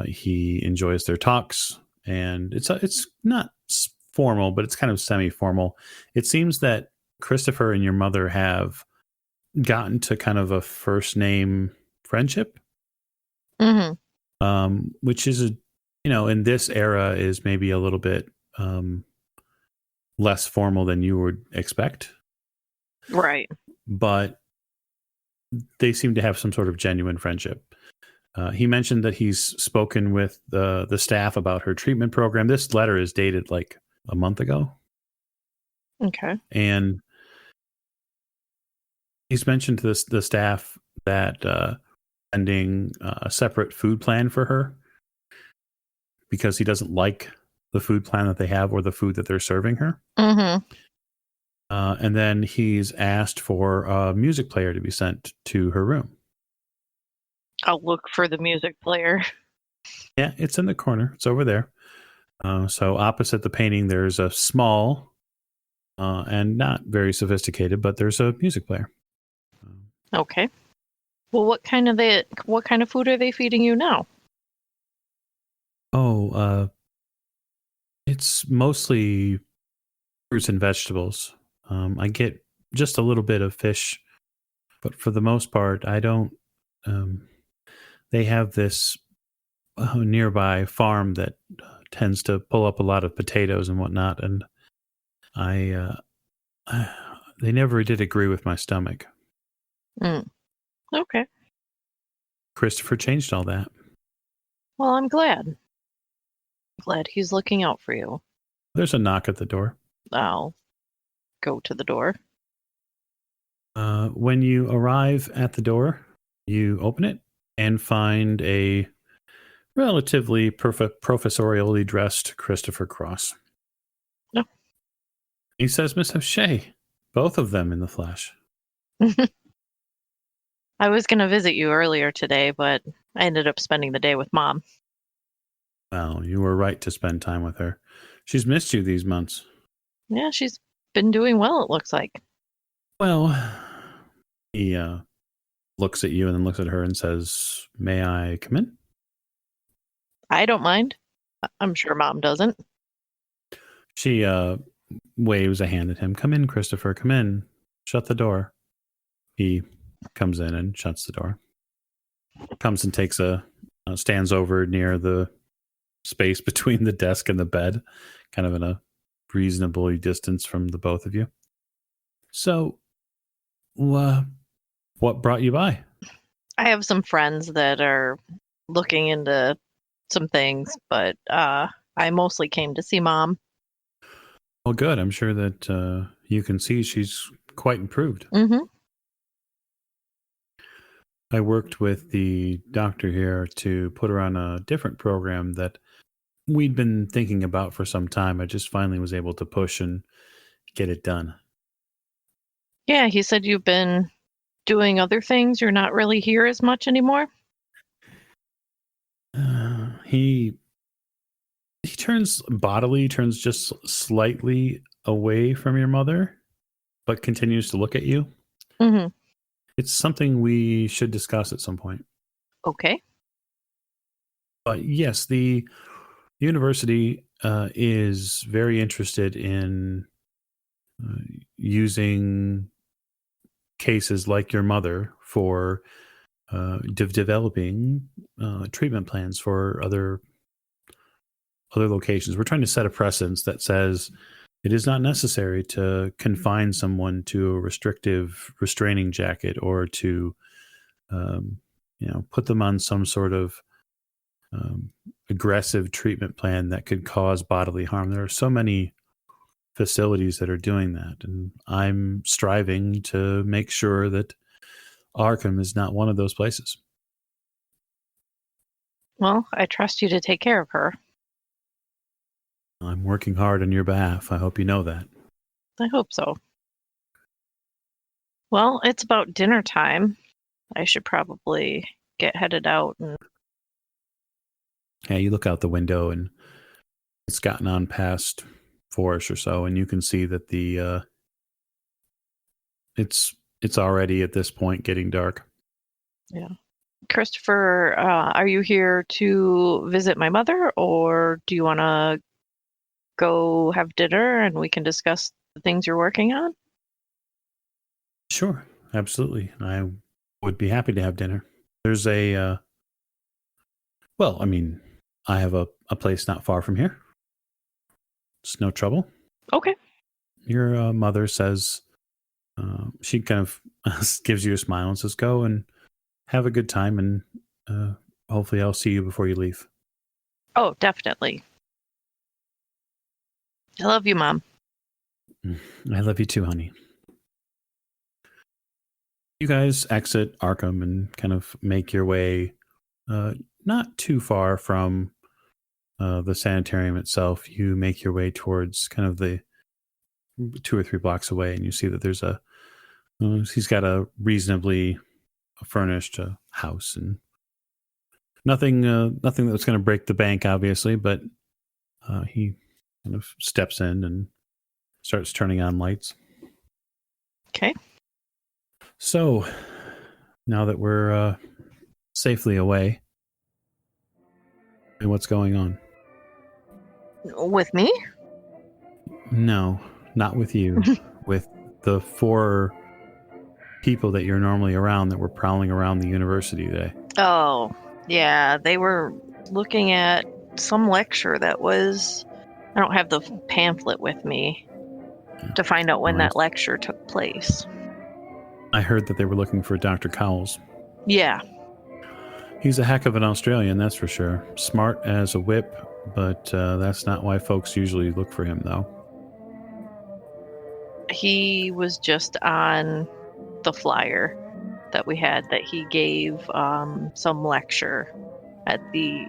He enjoys their talks, and it's not formal, but it's kind of semi-formal. It seems that Christopher and your mother have gotten to kind of a first name friendship, which is in this era is maybe a little bit less formal than you would expect. Right. But they seem to have some sort of genuine friendship. He mentioned that he's spoken with the staff about her treatment program. This letter is dated like a month ago. Okay. And he's mentioned to the staff that sending a separate food plan for her because he doesn't like the food plan that they have or the food that they're serving her. And then he's asked for a music player to be sent to her room. I'll look for the music player. Yeah, it's in the corner. It's over there. So opposite the painting, there's a small and not very sophisticated, but there's a music player. Okay. Well, what kind of food are they feeding you now? Oh, it's mostly fruits and vegetables. I get just a little bit of fish, but for the most part, I don't. They have this nearby farm that tends to pull up a lot of potatoes and whatnot, and I they never did agree with my stomach. Okay. Christopher changed all that. Well, I'm glad. Glad he's looking out for you. There's a knock at the door. I'll go to the door. When you arrive at the door, you open it and find a relatively professorially dressed Christopher Cross. No. He says, Miss O'Shea, both of them in the flesh. I was going to visit you earlier today, but I ended up spending the day with Mom. Well, you were right to spend time with her. She's missed you these months. Yeah, she's been doing well, it looks like. Well, he looks at you and then looks at her and says, may I come in? I don't mind. I'm sure Mom doesn't. She waves a hand at him. Come in, Christopher. Come in. Shut the door. He comes in and shuts the door. Comes and takes stands over near the space between the desk and the bed, kind of in a reasonable distance from the both of you. So, what brought you by? I have some friends that are looking into some things, but I mostly came to see Mom. Well, good. I'm sure that you can see she's quite improved. Mm-hmm. I worked with the doctor here to put her on a different program that we'd been thinking about for some time. I just finally was able to push and get it done. Yeah, he said you've been doing other things. You're not really here as much anymore. He turns just slightly away from your mother, but continues to look at you. Mm-hmm. It's something we should discuss at some point. Okay. But yes, the university is very interested in using cases like your mother for developing treatment plans for other locations. We're trying to set a precedence that says it is not necessary to confine someone to a restraining jacket or to put them on some sort of aggressive treatment plan that could cause bodily harm. There are so many facilities that are doing that, and I'm striving to make sure that Arkham is not one of those places. Well, I trust you to take care of her. I'm working hard on your behalf. I hope you know that. I hope so. Well, it's about dinner time. I should probably get headed out. Yeah, you look out the window and it's gotten on past 4ish or so, and you can see that the it's already at this point getting dark. Yeah. Christopher, are you here to visit my mother, or do you want to go have dinner and we can discuss the things you're working on? Sure, absolutely. I would be happy to have dinner. There's I have a place not far from here. It's no trouble. Okay. Your mother says, she kind of gives you a smile and says, go and have a good time, and hopefully I'll see you before you leave. Oh, definitely. I love you, Mom. I love you too, honey. You guys exit Arkham and kind of make your way not too far from the sanitarium itself. You make your way towards kind of the 2 or 3 blocks away, and you see that there's he's got a reasonably furnished house, and nothing that's going to break the bank, obviously, but he kind of steps in and starts turning on lights. Okay. So, now that we're safely away, what's going on? With me? No, not with you. With the 4 people that you're normally around that were prowling around the university today. Oh, yeah. They were looking at some lecture that was... I don't have the pamphlet with me to find out when that lecture took place. I heard that they were looking for Dr. Cowles. Yeah. He's a heck of an Australian, that's for sure. Smart as a whip, but that's not why folks usually look for him, though. He was just on the flyer that we had that he gave some lecture at the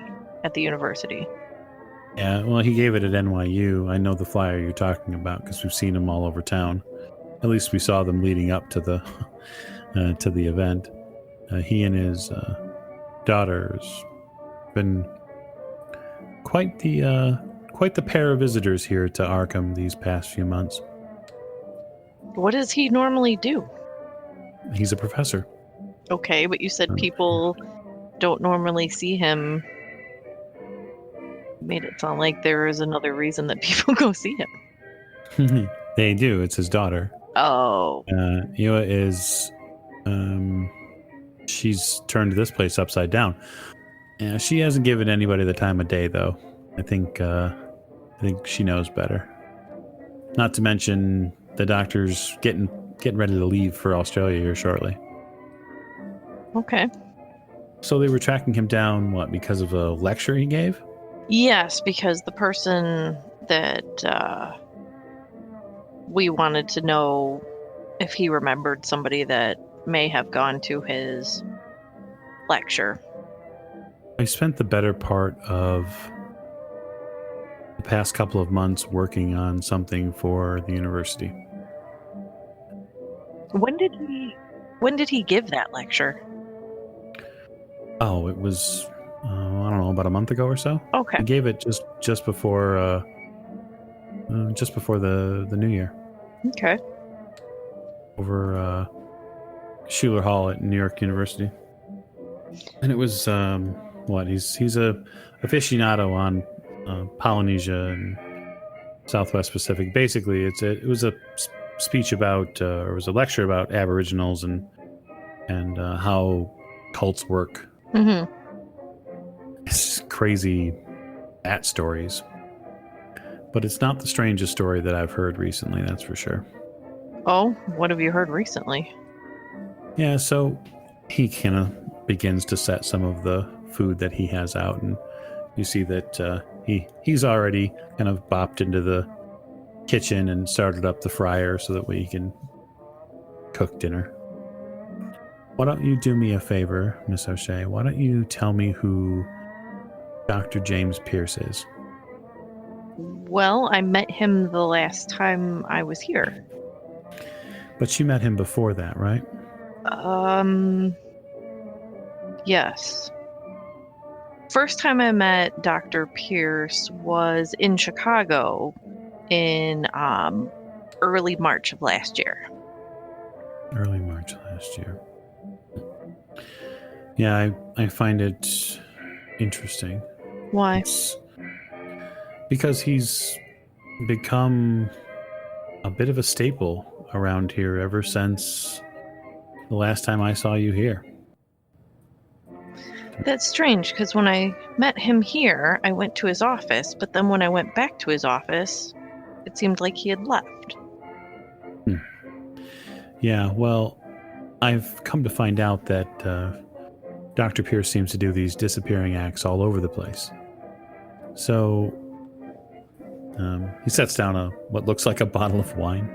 university. Yeah, well, he gave it at NYU. I know the flyer you're talking about because we've seen him all over town. At least we saw them leading up to the event. He and his daughter's been quite the pair of visitors here to Arkham these past few months. What does he normally do? He's a professor. Okay, but you said people don't normally see him. Made it sound like there is another reason that people go see him. They do. It's his daughter. Oh. Ewa is... she's turned this place upside down. Yeah, she hasn't given anybody the time of day, though. I think she knows better. Not to mention the doctor's getting ready to leave for Australia here shortly. Okay. So they were tracking him down, what, because of a lecture he gave? Yes, because the person that we wanted to know if he remembered somebody that may have gone to his lecture. I spent the better part of the past couple of months working on something for the university. When did he give that lecture? Oh, it was I don't know, about a month ago or so. Okay. He gave it just before the new year. Okay. Over Schuler Hall at New York University. And it was he's a aficionado on Polynesia and Southwest Pacific. Basically, it was a speech about or it was a lecture about Aboriginals and how cults work. Mm-hmm. It's crazy bat stories, but it's not the strangest story that I've heard recently, that's for sure. Oh, what have you heard recently? Yeah, so he kind of begins to set some of the food that he has out, and you see that he's already kind of bopped into the kitchen and started up the fryer so that we can cook dinner. Why don't you do me a favor, Miss O'Shea? Why don't you tell me who Dr. James Pierce is? Well, I met him the last time I was here. But you met him before that, right? Yes. First time I met Dr. Pierce was in Chicago in early March of last year. Early March last year. Yeah, I find it interesting. Why? It's because he's become a bit of a staple around here ever since the last time I saw you here. That's strange, because when I met him here, I went to his office, but then when I went back to his office, it seemed like he had left. Yeah, well, I've come to find out that Dr. Pierce seems to do these disappearing acts all over the place. So he sets down what looks like a bottle of wine.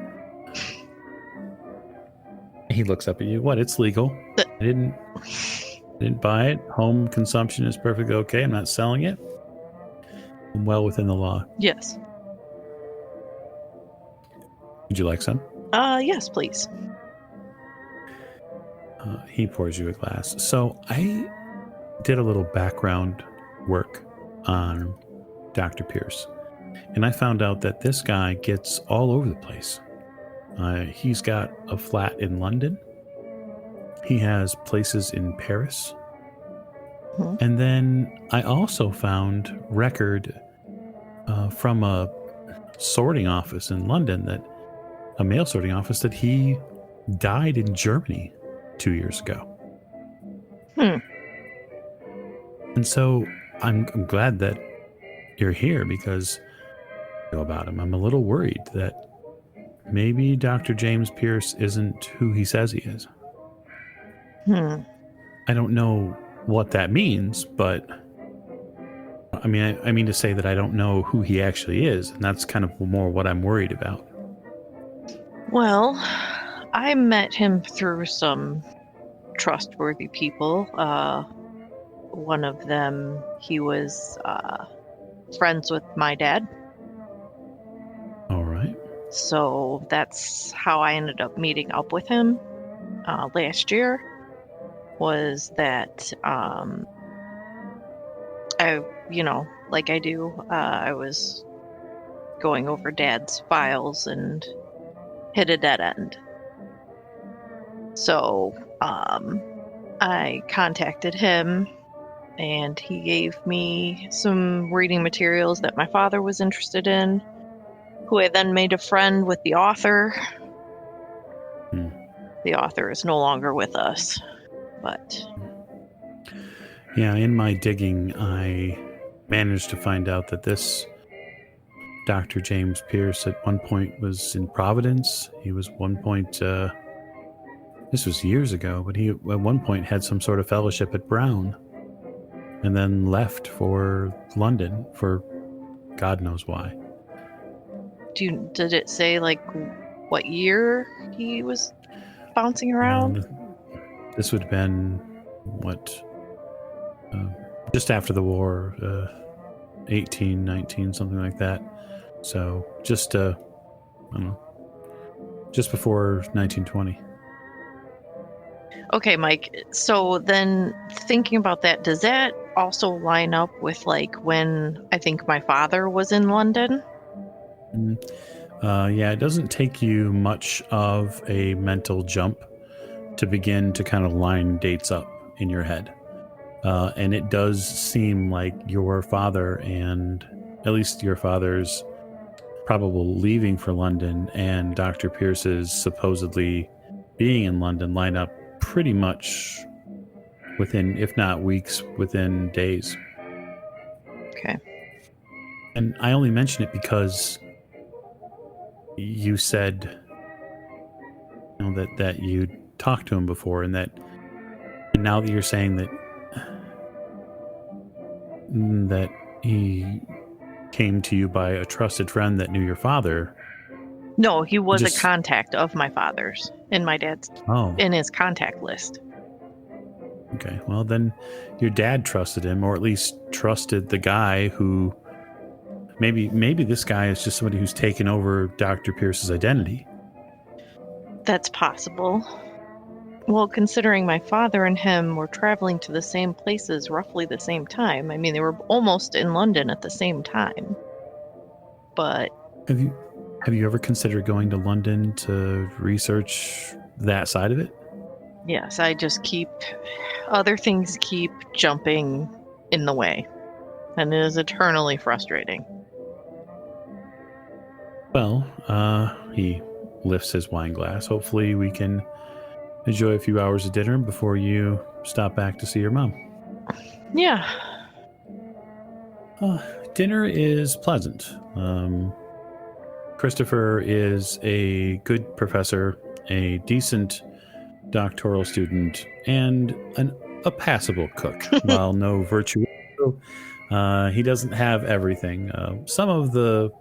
He looks up at you. What? It's legal. I didn't buy it. Home consumption is perfectly okay. I'm not selling it. I'm well within the law. Yes. Would you like some? Yes, please. He pours you a glass. So I did a little background work on Dr. Pierce. And I found out that this guy gets all over the place. He's got a flat in London. He has places in Paris. Hmm. And then I also found record from a sorting office in London, that a mail sorting office, that he died in Germany 2 years ago. And so I'm glad that you're here, because I know about him. I'm a little worried that maybe Dr. James Pierce isn't who he says he is. I don't know what that means, but I mean to say that I don't know who he actually is, and that's kind of more what I'm worried about. Well, I met him through some trustworthy people. One of them, he was friends with my dad. All right. So that's how I ended up meeting up with him last year, was that I, like I do, I was going over Dad's files and hit a dead end. So I contacted him, and he gave me some reading materials that my father was interested in, who I then made a friend with the author. The author is no longer with us, but... Yeah, in my digging, I managed to find out that this Dr. James Pierce at one point was in Providence. He was one point, this was years ago, but he at one point had some sort of fellowship at Brown, and then left for London for God knows why. Did it say like what year he was bouncing around? This would have been what, just after the war, 18, 19, something like that. So just I don't know, just before 1920. Okay, Mike. So then, thinking about that, does that also line up with like when I think my father was in London? Yeah, it doesn't take you much of a mental jump to begin to kind of line dates up in your head. And it does seem like your father, and at least your father's probable leaving for London, and Dr. Pierce's supposedly being in London line up pretty much within, if not weeks, within days. Okay. And I only mention it because you said, that you talked to him before, and now that you're saying that he came to you by a trusted friend that knew your father. No, he was a contact of my father's in my dad's in his contact list. Okay, well then your dad trusted him, or at least trusted the guy who maybe this guy is just somebody who's taken over Dr. Pierce's identity. That's possible. Well, considering my father and him were traveling to the same places roughly the same time. I mean, they were almost in London at the same time. But have you ever considered going to London to research that side of it? Yes, I just other things keep jumping in the way, and it is eternally frustrating. Well, he lifts his wine glass. Hopefully we can enjoy a few hours of dinner before you stop back to see your mom. Yeah. Dinner is pleasant. Christopher is a good professor, a decent doctoral student, and a passable cook. While no virtuoso, he doesn't have everything. Some of the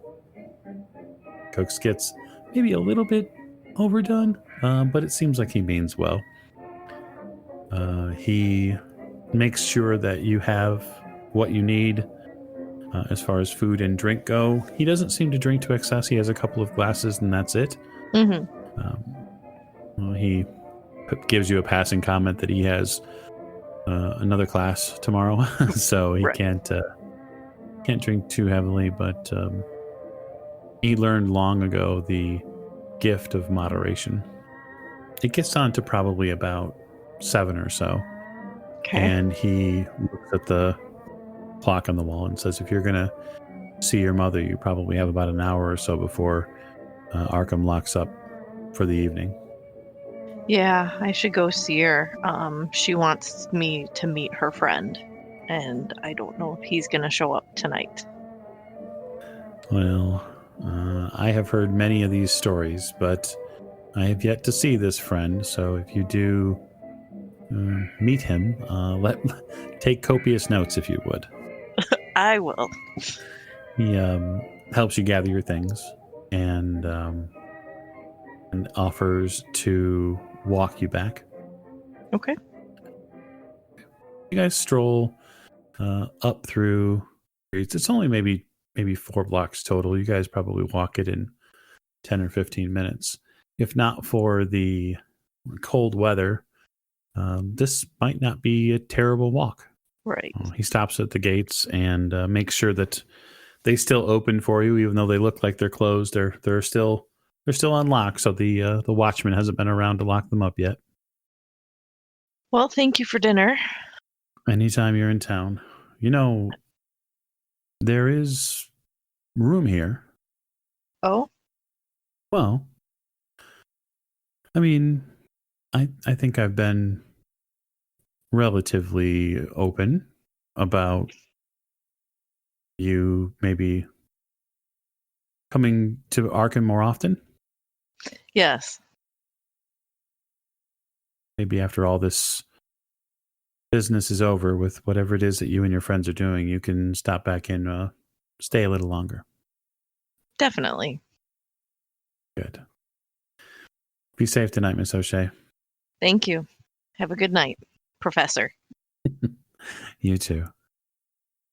cook skits maybe a little bit overdone, but it seems like he means well. He makes sure that you have what you need as far as food and drink go. He doesn't seem to drink to excess. He has a couple of glasses and that's it. He gives you a passing comment that he has another class tomorrow, so he can't drink too heavily, but He learned long ago the gift of moderation. It gets on to probably about 7 or so. Okay. And he looks at the clock on the wall and says, if you're going to see your mother, you probably have about an hour or so before Arkham locks up for the evening. Yeah, I should go see her. She wants me to meet her friend, and I don't know if he's going to show up tonight. Well, I have heard many of these stories, but I have yet to see this friend. So if you do meet him, take copious notes if you would. I will. He helps you gather your things and offers to walk you back. Okay. You guys stroll up through. It's only maybe 4 blocks total. You guys probably walk it in 10 or 15 minutes. If not for the cold weather, this might not be a terrible walk. Right. He stops at the gates and makes sure that they still open for you, even though they look like they're closed. They're still unlocked, so the watchman hasn't been around to lock them up yet. Well, thank you for dinner. Anytime you're in town, there is room here. Oh? Well, I mean, I think I've been relatively open about you maybe coming to Arkham more often. Yes. Maybe after all this business is over with whatever it is that you and your friends are doing, you can stop back and stay a little longer. Definitely. Good. Be safe tonight, Miss O'Shea. Thank you. Have a good night, Professor. You too.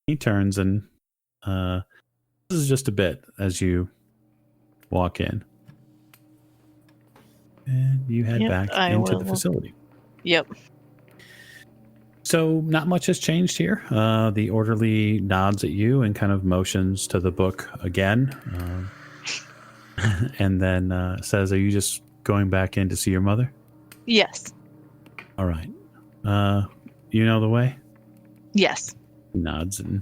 He turns and this is just a bit as you walk in. And you head back into the facility. Yep. So not much has changed here. The orderly nods at you and kind of motions to the book again. And then says, are you just going back in to see your mother? Yes. All right. You know the way? Yes. He nods, and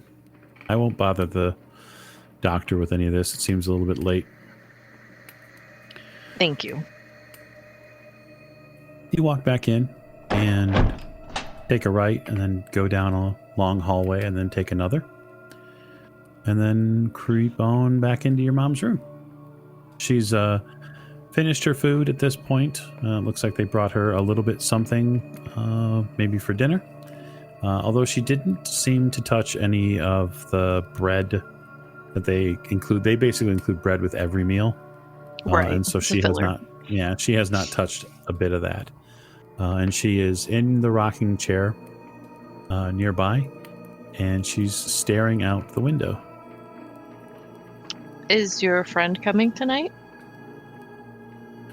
I won't bother the doctor with any of this. It seems a little bit late. Thank you. You walk back in and take a right and then go down a long hallway and then take another. And then creep on back into your mom's room. She's finished her food at this point. Looks like they brought her a little bit something, maybe for dinner. Although she didn't seem to touch any of the bread that they include. They basically include bread with every meal. Right. And so she has not touched a bit of that. And she is in the rocking chair nearby, and she's staring out the window. Is your friend coming tonight?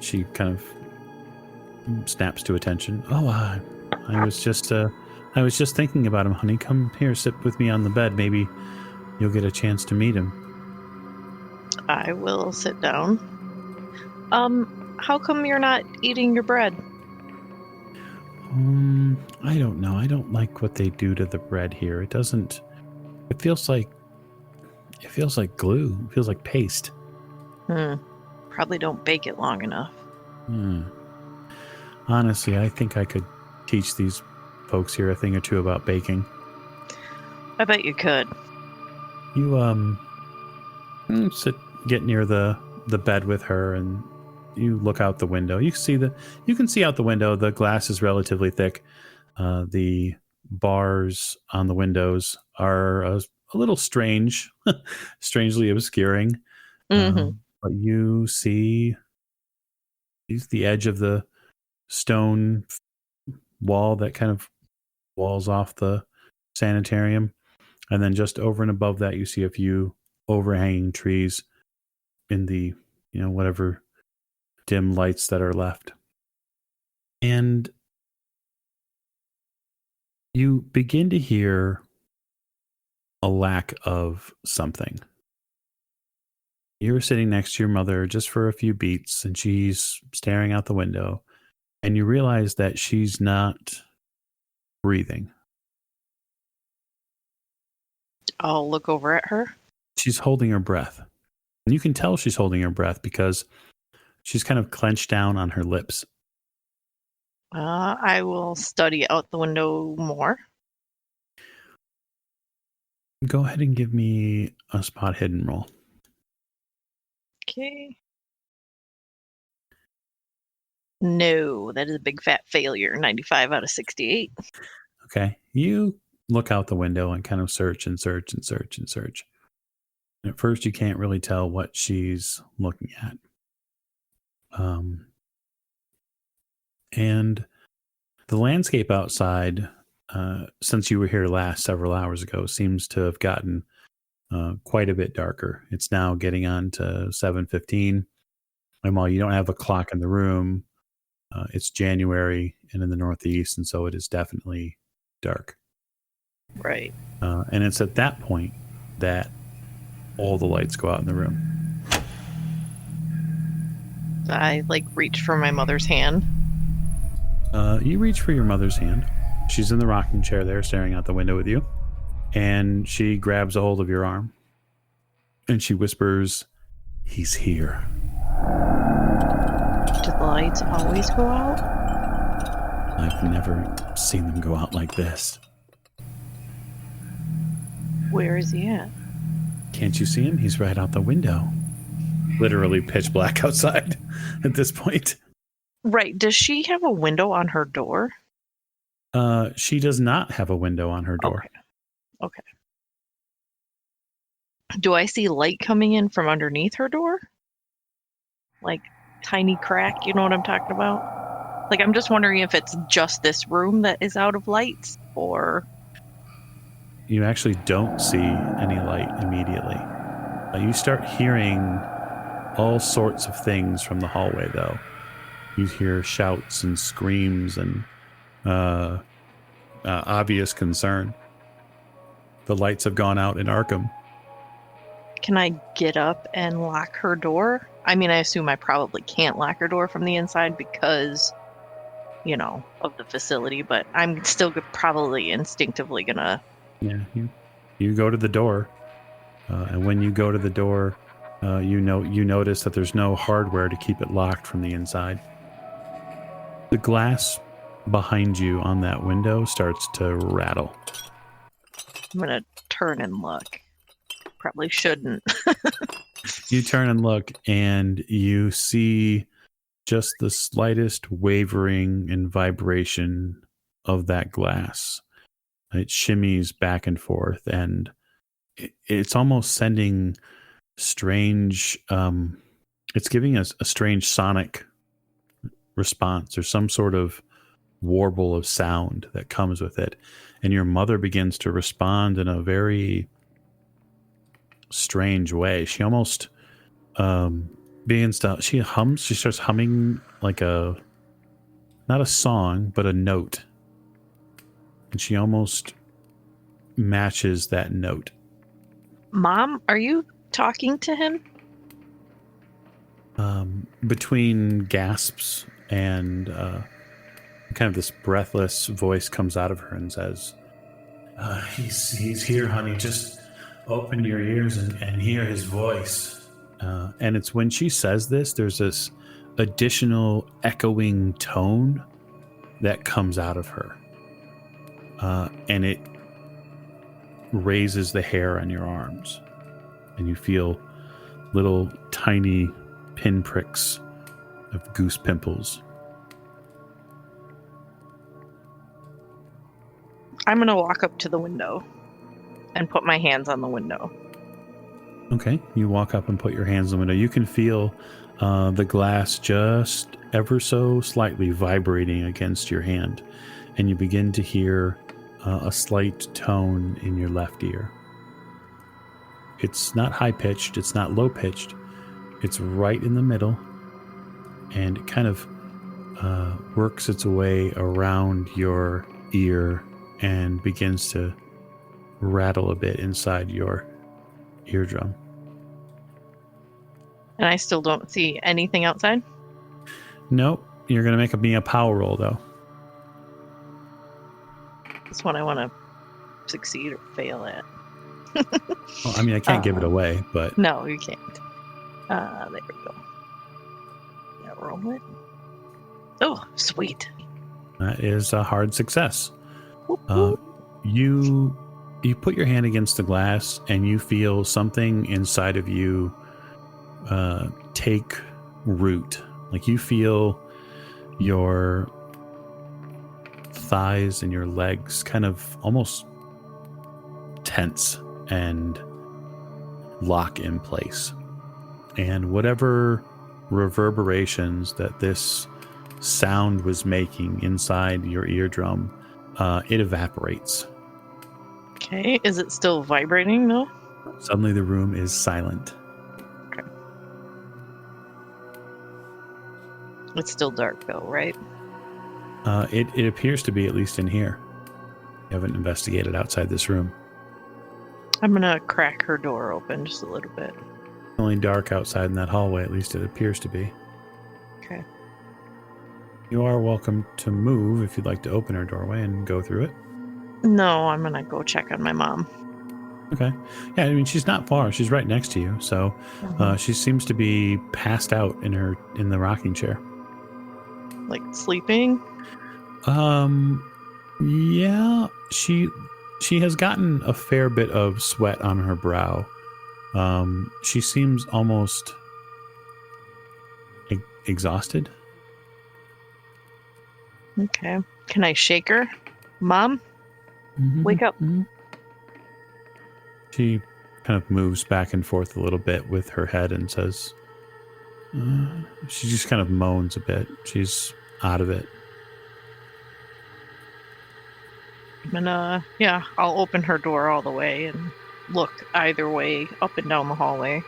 She kind of snaps to attention. Oh, I was just thinking about him, honey. Come here, sit with me on the bed. Maybe you'll get a chance to meet him. I will sit down. How come you're not eating your bread? I don't know. I don't like what they do to the bread here. It feels like glue. It feels like paste. Probably don't bake it long enough. Honestly, I think I could teach these folks here a thing or two about baking. I bet you could. You get near the bed with her, and you look out the window. You can see out the window. The glass is relatively thick. The bars on the windows are a little strange, strangely obscuring. But you see the edge of the stone wall that kind of walls off the sanitarium. And then just over and above that, you see a few overhanging trees in the, whatever dim lights that are left. And you begin to hear a lack of something. You were sitting next to your mother just for a few beats, and she's staring out the window, and you realize that she's not breathing. I'll look over at her. She's holding her breath. And you can tell she's holding her breath because she's kind of clenched down on her lips. I will study out the window more. Go ahead and give me a spot hidden roll. Okay. No, that is a big fat failure. 95 out of 68. Okay. You look out the window and kind of search and search and search and search. And at first, you can't really tell what she's looking at. And the landscape outside, since you were here last several hours ago, seems to have gotten quite a bit darker. It's now getting on to 7:15. And while you don't have a clock in the room, it's January and in the Northeast, and so it is definitely dark. Right. And it's at that point that all the lights go out in the room. I reach for my mother's hand. You reach for your mother's hand. She's in the rocking chair there, staring out the window with you. And she grabs a hold of your arm. And she whispers, "He's here." Do the lights always go out? I've never seen them go out like this. Where is he at? Can't you see him? He's right out the window. Literally pitch black outside at this point. Right. Does she have a window on her door? She does not have a window on her door. Okay. Do I see light coming in from underneath her door? Like tiny crack, you know what I'm talking about? I'm just wondering if it's just this room that is out of lights, or... You actually don't see any light immediately. You start hearing all sorts of things from the hallway, though. You hear shouts and screams and obvious concern. The lights have gone out in Arkham. Can I get up and lock her door? I mean, I assume I probably can't lock her door from the inside because, of the facility, but I'm still probably instinctively gonna... Yeah, you go to the door, and when you go to the door, you notice that there's no hardware to keep it locked from the inside. The glass behind you on that window starts to rattle. I'm gonna turn and look. Probably shouldn't. You turn and look, and you see just the slightest wavering and vibration of that glass. It shimmies back and forth, and it's almost sending strange... it's giving us a strange sonic response, or some sort of warble of sound that comes with it. And your mother begins to respond in a very strange way. She almost she starts humming like not a song, but a note. And she almost matches that note. Mom, are you talking to him? Between gasps and kind of this breathless voice comes out of her and says, he's here, honey. Just open your ears and hear his voice. And it's when she says this, there's this additional echoing tone that comes out of her. And it raises the hair on your arms. And you feel little tiny pinpricks of goose pimples. I'm going to walk up to the window and put my hands on the window. Okay, you walk up and put your hands on the window. You can feel the glass just ever so slightly vibrating against your hand. And you begin to hear a slight tone in your left ear. It's not high-pitched, it's not low-pitched. It's right in the middle, and it kind of works its way around your ear and begins to rattle a bit inside your eardrum. And I still don't see anything outside? Nope. You're going to make me a power roll, though. That's what I want to succeed or fail at. Well, I mean, I can't give it away, but... No, you can't. There we go. Yeah, roll it. Oh, sweet. That is a hard success. You put your hand against the glass and you feel something inside of you take root. Like you feel your thighs and your legs kind of almost tense and lock in place. And whatever reverberations that this sound was making inside your eardrum, it evaporates. Okay, is it still vibrating though? Suddenly the room is silent. Okay. It's still dark though, right? It appears to be, at least in here. You haven't investigated outside this room. I'm gonna crack her door open just a little bit. Only dark outside in that hallway, at least it appears to be. Okay. You are welcome to move if you'd like to open her doorway and go through it. No, I'm gonna go check on my mom. Okay. Yeah, I mean, she's not far. She's right next to you. So she seems to be passed out in the rocking chair. Like sleeping? Yeah, she has gotten a fair bit of sweat on her brow. She seems almost exhausted. Okay. Can I shake her? Mom? Wake up. Mm-hmm. She kind of moves back and forth a little bit with her head and says, she just kind of moans a bit. She's out of it. And I'll open her door all the way and look either way up and down the hallway.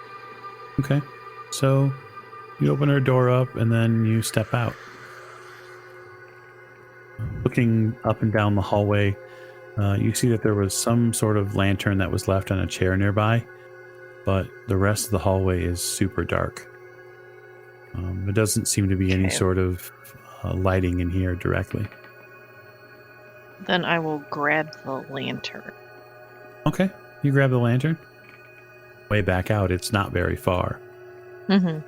Okay. So you open her door up and then you step out. Looking up and down the hallway, you see that there was some sort of lantern that was left on a chair nearby, but the rest of the hallway is super dark. There doesn't seem to be any sort of lighting in here directly. Then I will grab the lantern. Okay, you grab the lantern. Way back out, it's not very far. Mm-hmm.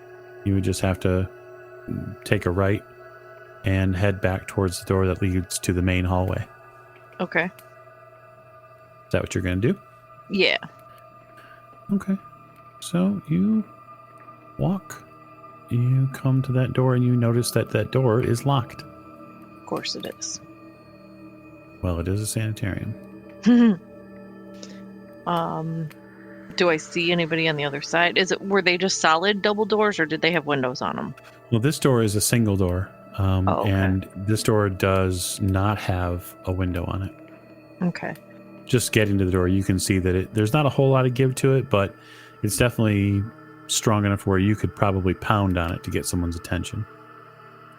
You would just have to take a right and head back towards the door that leads to the main hallway. Okay. Is that what you're going to do? Yeah. Okay. So you walk. You come to that door and you notice that that door is locked. Of course it is. Well, it is a sanitarium. Do I see anybody on the other side? Were they just solid double doors or did they have windows on them? Well, this door is a single door. Okay. And this door does not have a window on it. Okay. Just getting to the door, you can see that there's not a whole lot of give to it, but it's definitely strong enough where you could probably pound on it to get someone's attention.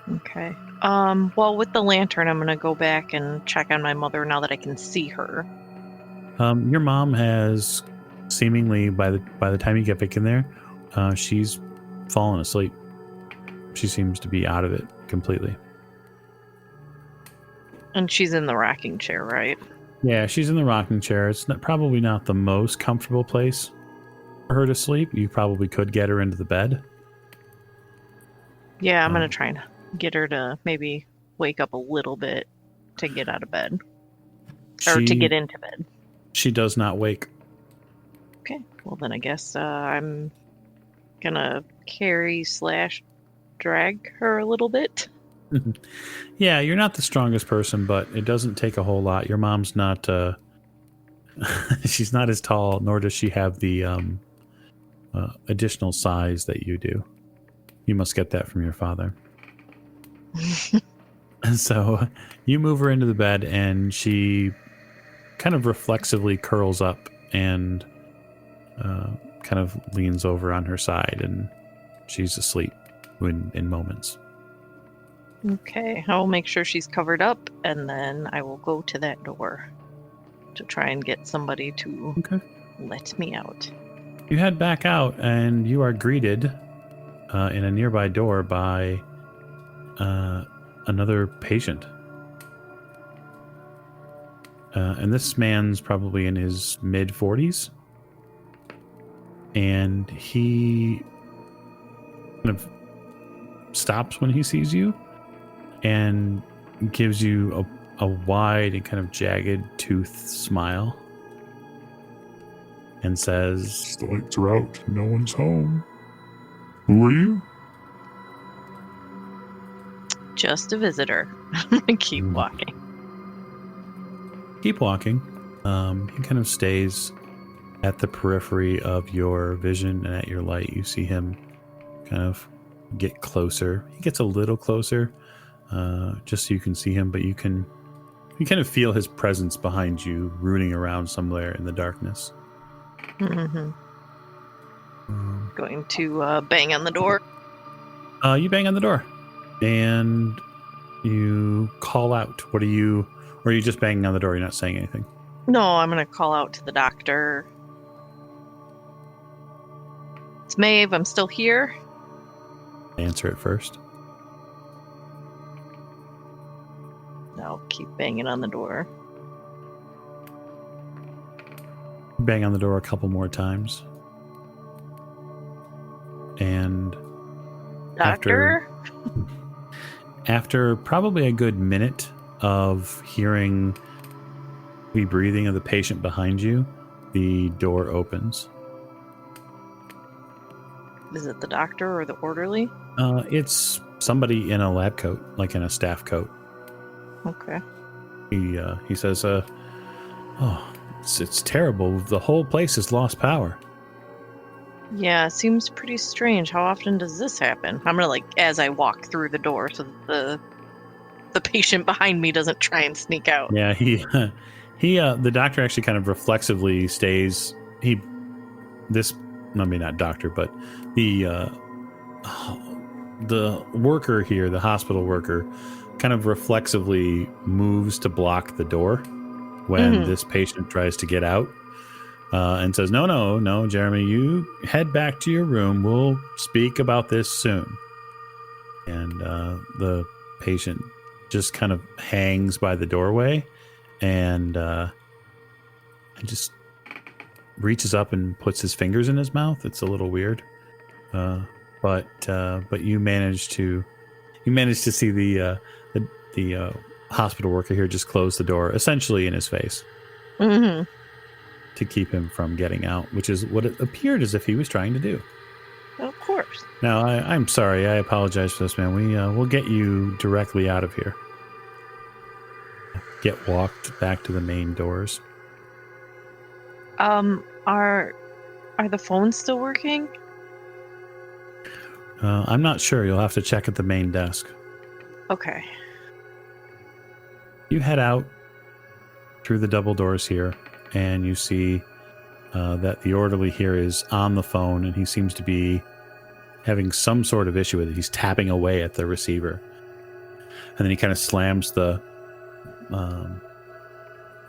Okay. Well, with the lantern, I'm going to go back and check on my mother now that I can see her. Your mom has seemingly, by the time you get back in there, she's fallen asleep. She seems to be out of it completely. And she's in the rocking chair, right? Yeah, she's in the rocking chair. It's probably not the most comfortable place for her to sleep. You probably could get her into the bed. Yeah, I'm going to try and get her to maybe wake up a little bit to get out of bed. Or to get into bed. She does not wake. Okay, well then I guess I'm going to carry/drag her a little bit. Yeah, you're not the strongest person, but it doesn't take a whole lot. Your mom's not she's not as tall, nor does she have the additional size that you do. You must get that from your father. So you move her into the bed and she kind of reflexively curls up and kind of leans over on her side, and she's asleep in moments. Okay, I will make sure she's covered up, and then I will go to that door to try and get somebody to let me out. You head back out, and you are greeted in a nearby door by another patient. And this man's probably in his mid-40s. And he kind of stops when he sees you and gives you a wide and kind of jagged toothed smile and says, "The lights are out. No one's home. Who are you?" Just a visitor. I'm gonna keep walking. Keep walking. He kind of stays at the periphery of your vision, and at your light you see him kind of get closer. He gets a little closer, just so you can see him, but you kind of feel his presence behind you, rooting around somewhere in the darkness. Mm-hmm. Going to bang on the door. You bang on the door, and you call out. What are you? Or are you just banging on the door? You're not saying anything. No, I'm going to call out to the doctor. It's Maeve. I'm still here. Answer it first. No, keep banging on the door. Bang on the door a couple more times. And Doctor? After probably a good minute of hearing the breathing of the patient behind you, the door opens. Is it the doctor or the orderly? It's somebody in a lab coat, like in a staff coat. Okay. He says, "Oh, it's terrible. The whole place has lost power." Yeah, it seems pretty strange. How often does this happen? I'm gonna as I walk through the door so that the patient behind me doesn't try and sneak out. Yeah, the doctor actually kind of reflexively stays. Not doctor, but the worker here, the hospital worker, kind of reflexively moves to block the door when this patient tries to get out, and says, no, Jeremy, you head back to your room. We'll speak about this soon. And the patient just kind of hangs by the doorway and just reaches up and puts his fingers in his mouth. It's a little weird, but you manage to see the hospital worker here just close the door essentially in his face to keep him from getting out, which is what it appeared as if he was trying to do. Of course. Now, I'm sorry. I apologize for this, man. We'll get you directly out of here. Get walked back to the main doors. Are the phones still working? I'm not sure. You'll have to check at the main desk. Okay. You head out through the double doors here, and you see that the orderly here is on the phone, and he seems to be having some sort of issue with it. He's tapping away at the receiver, and then he kind of slams the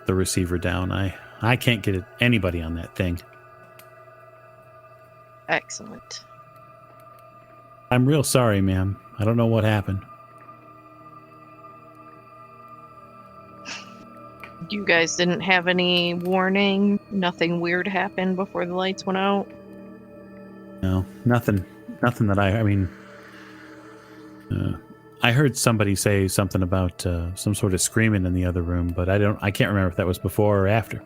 receiver down. I can't get anybody on that thing. Excellent. I'm real sorry, ma'am. I don't know what happened. You guys didn't have any warning? Nothing weird happened before the lights went out? No, nothing that I mean, I heard somebody say something about some sort of screaming in the other room, but I can't remember if that was before or after.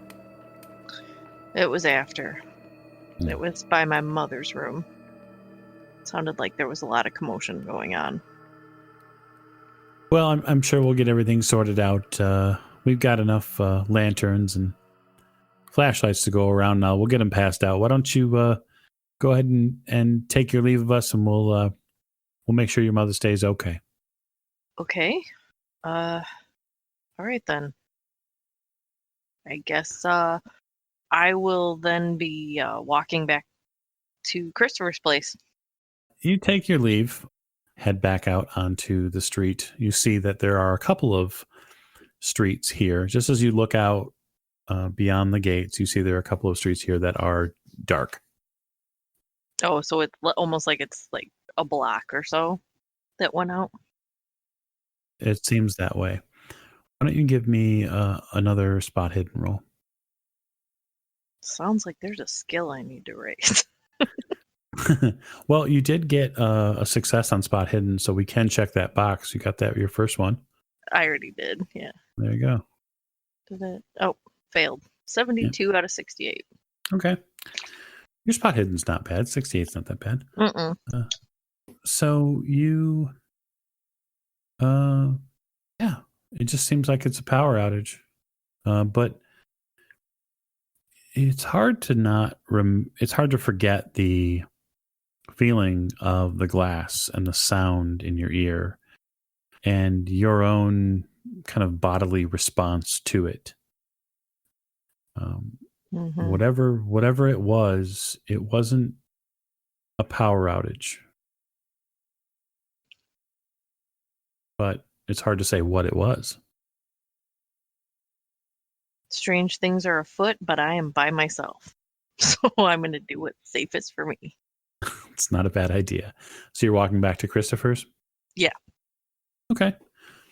It was after. It was by my mother's room. It sounded like there was a lot of commotion going on. Well, I'm sure we'll get everything sorted out. We've got enough lanterns and flashlights to go around now. We'll get them passed out. Why don't you go ahead and take your leave of us, and we'll make sure your mother stays okay. Okay. All right then. I guess I will then be walking back to Christopher's place. You take your leave, head back out onto the street. You see that there are a couple of streets here. Just as you look out beyond the gates, you see there are a couple of streets here that are dark. Oh, so it's almost like it's like a block or so that went out. It seems that way. Why don't you give me another spot hidden roll? Sounds like there's a skill I need to raise. Well, you did get a success on spot hidden, so we can check that box. You got that your first one. I already did, yeah. There you go. Did it? Oh, failed. 72 out of 68. Okay. Your spot hidden's not bad. 68's not that bad. So you, yeah, it just seems like it's a power outage. But it's hard to it's hard to forget the feeling of the glass and the sound in your ear and your own kind of bodily response to it. Whatever it wasn't a power outage. But it's hard to say what it was. Strange things are afoot, but I am by myself. So I'm going to do what's safest for me. It's not a bad idea. So you're walking back to Christopher's? Yeah. Okay.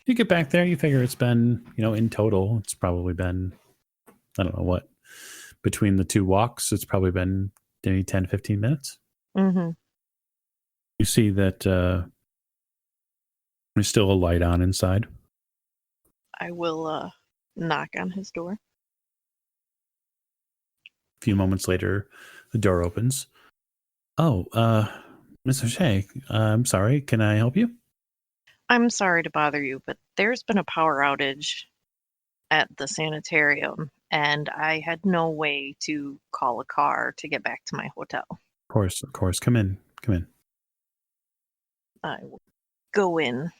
You get back there, you figure it's been, in total, it's probably been, I don't know what, between the two walks, it's probably been maybe 10, 15 minutes. Mm-hmm. You see that there's still a light on inside. I will knock on his door. A few moments later, the door opens. Oh, Miss O'Shea, I'm sorry. Can I help you? I'm sorry to bother you, but there's been a power outage at the sanitarium, and I had no way to call a car to get back to my hotel. Of course. Come in. I will go in.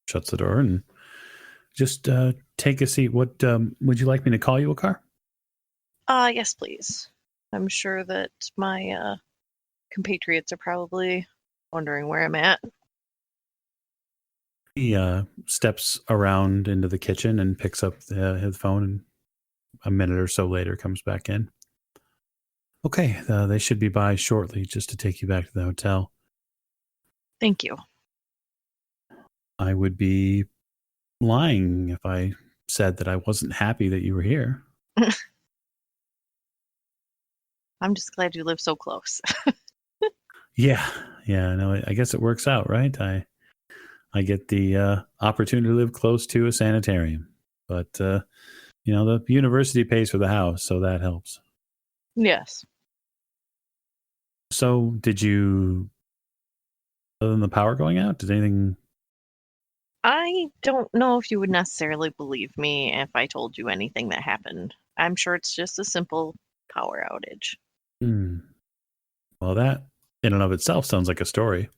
Shuts the door and just take a seat. What would you like me to call you a car? Yes, please. I'm sure that my compatriots are probably wondering where I'm at. He steps around into the kitchen and picks up his phone, and a minute or so later comes back in. Okay, they should be by shortly just to take you back to the hotel. Thank you. I would be lying if I said that I wasn't happy that you were here. I'm just glad you live so close. Yeah, no, I guess it works out, right? I get the opportunity to live close to a sanitarium, but the university pays for the house, so that helps. Yes. So, did you, other than the power going out, did anything? I don't know if you would necessarily believe me if I told you anything that happened. I'm sure it's just a simple power outage. Well, that in and of itself sounds like a story.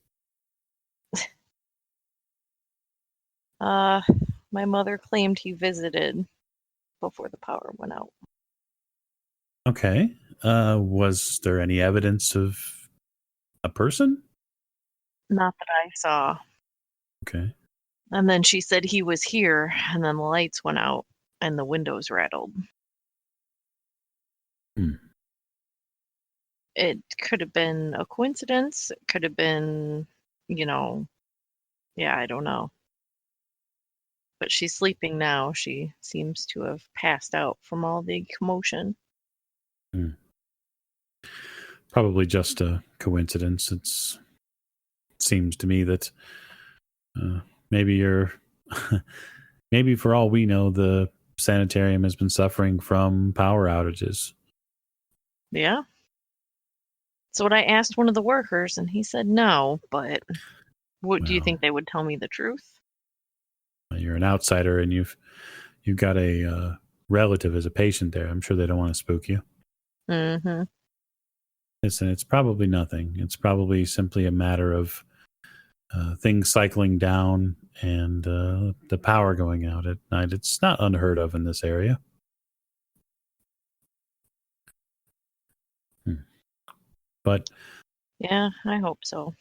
My mother claimed he visited before the power went out. Okay. Was there any evidence of a person? Not that I saw. Okay. And then she said he was here, and then the lights went out and the windows rattled. It could have been a coincidence. It could have been, I don't know. But she's sleeping now. She seems to have passed out from all the commotion. Probably just a coincidence. It seems to me that maybe maybe for all we know, the sanitarium has been suffering from power outages. Yeah. So what I asked one of the workers, and he said no, but do you think they would tell me the truth? You're an outsider, and you've got a relative as a patient there. I'm sure they don't want to spook you. Mm-hmm. Listen, it's probably nothing. It's probably simply a matter of things cycling down and the power going out at night. It's not unheard of in this area. But yeah, I hope so.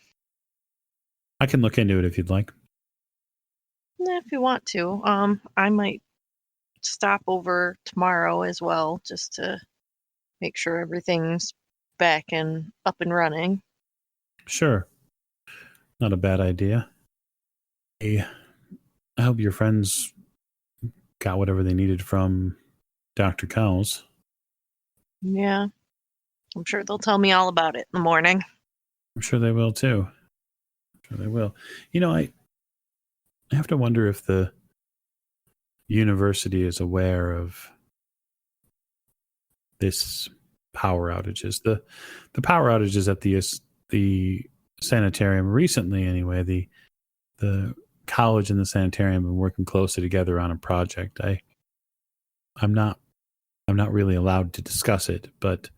I can look into it if you'd like. If you want to. I might stop over tomorrow as well, just to make sure everything's back and up and running. Sure. Not a bad idea. Hey, I hope your friends got whatever they needed from Dr. Cowles. Yeah. I'm sure they'll tell me all about it in the morning. I'm sure they will too. I'm sure they will. I have to wonder if the university is aware of this power outages. The power outages at the sanitarium recently, anyway. The college and the sanitarium have been working closely together on a project. I'm not really allowed to discuss it, but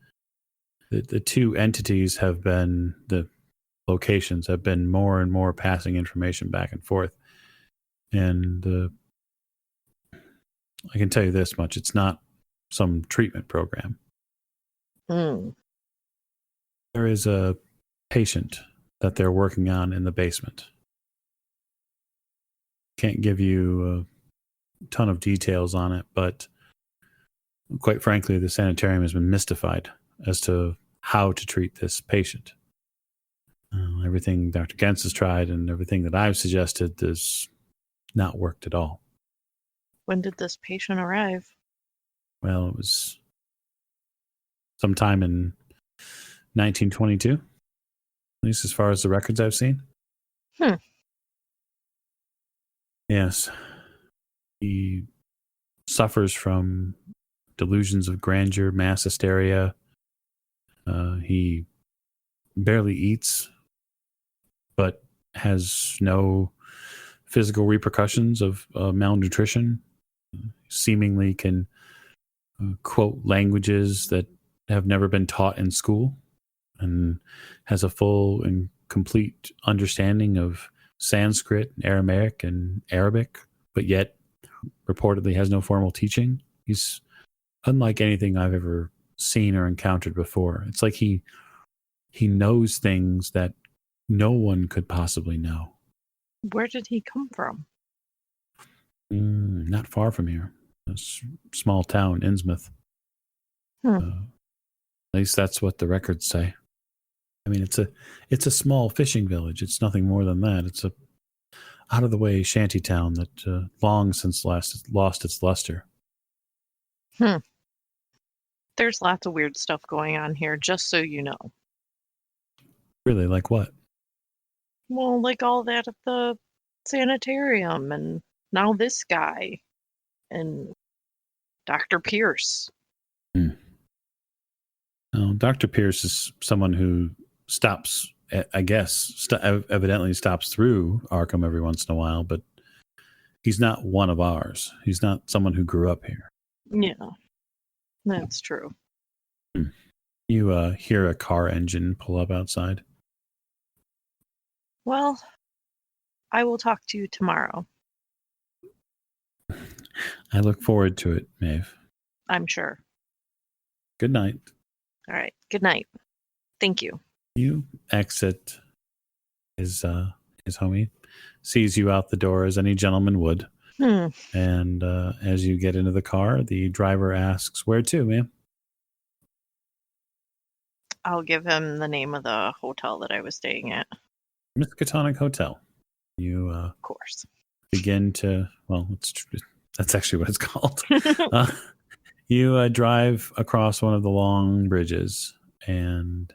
the two entities the locations have been more and more passing information back and forth. And I can tell you this much: it's not some treatment program. Mm. There is a patient that they're working on in the basement. Can't give you a ton of details on it, but quite frankly, the sanitarium has been mystified as to how to treat this patient. Everything Dr. Gens has tried and everything that I've suggested has not worked at all. When did this patient arrive? Well, it was sometime in 1922, at least as far as the records I've seen. Yes. He suffers from delusions of grandeur, mass hysteria. He barely eats, but has no physical repercussions of malnutrition. Seemingly can quote languages that have never been taught in school, and has a full and complete understanding of Sanskrit, Aramaic, and Arabic, but yet reportedly has no formal teaching. He's unlike anything I've ever seen or encountered before. It's like he knows things that no one could possibly know. Where did he come from? Not far from here. A small town, Innsmouth. At least that's what the records say. I mean, it's a small fishing village. It's nothing more than that. It's a out of the way shanty town that long since lost its luster. There's lots of weird stuff going on here, just so you know. Really, like what? Well, like all that at the sanitarium, and now this guy, and Dr. Pierce. Well, Dr. Pierce is someone who stops, I guess, evidently stops through Arkham every once in a while, but he's not one of ours. He's not someone who grew up here. Yeah, that's true. You hear a car engine pull up outside. Well, I will talk to you tomorrow. I look forward to it, Maeve. I'm sure. Good night. All right. Good night. Thank you. You exit his homie, sees you out the door as any gentleman would. And as you get into the car, the driver asks, "Where to, ma'am?" I'll give him the name of the hotel that I was staying at. Miskatonic Hotel. You, of course, begin to, well, that's actually what it's called. You drive across one of the long bridges, and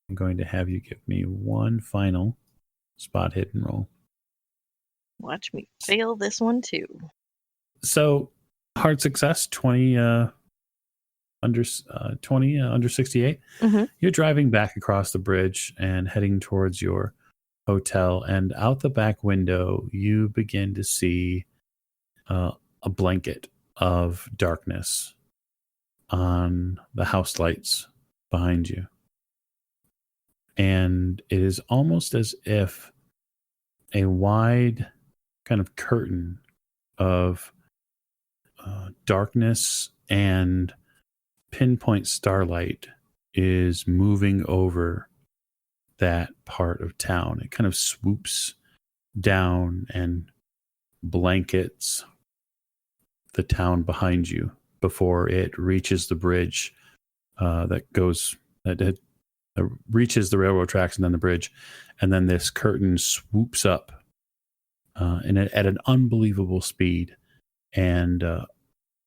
I'm going to have you give me one final spot hidden roll. Watch me fail this one too. So, hard success, 20 under 68. Mm-hmm. You're driving back across the bridge and heading towards your hotel, and out the back window, you begin to see a blanket of darkness on the house lights behind you. And it is almost as if a wide kind of curtain of darkness and pinpoint starlight is moving over that part of town. It kind of swoops down and blankets the town behind you before it reaches the bridge that reaches the railroad tracks and then the bridge, and then this curtain swoops up and at an unbelievable speed, and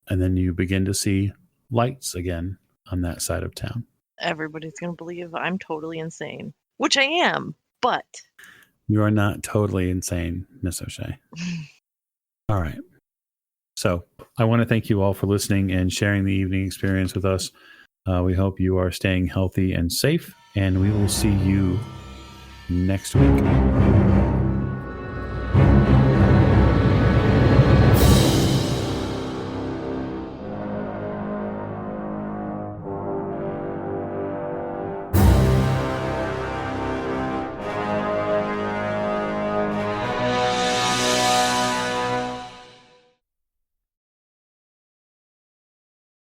then you begin to see lights again on that side of town. Everybody's going to believe I'm totally insane, which I am, but... You are not totally insane, Miss O'Shea. All right. So I want to thank you all for listening and sharing the evening experience with us. We hope you are staying healthy and safe, and we will see you next week.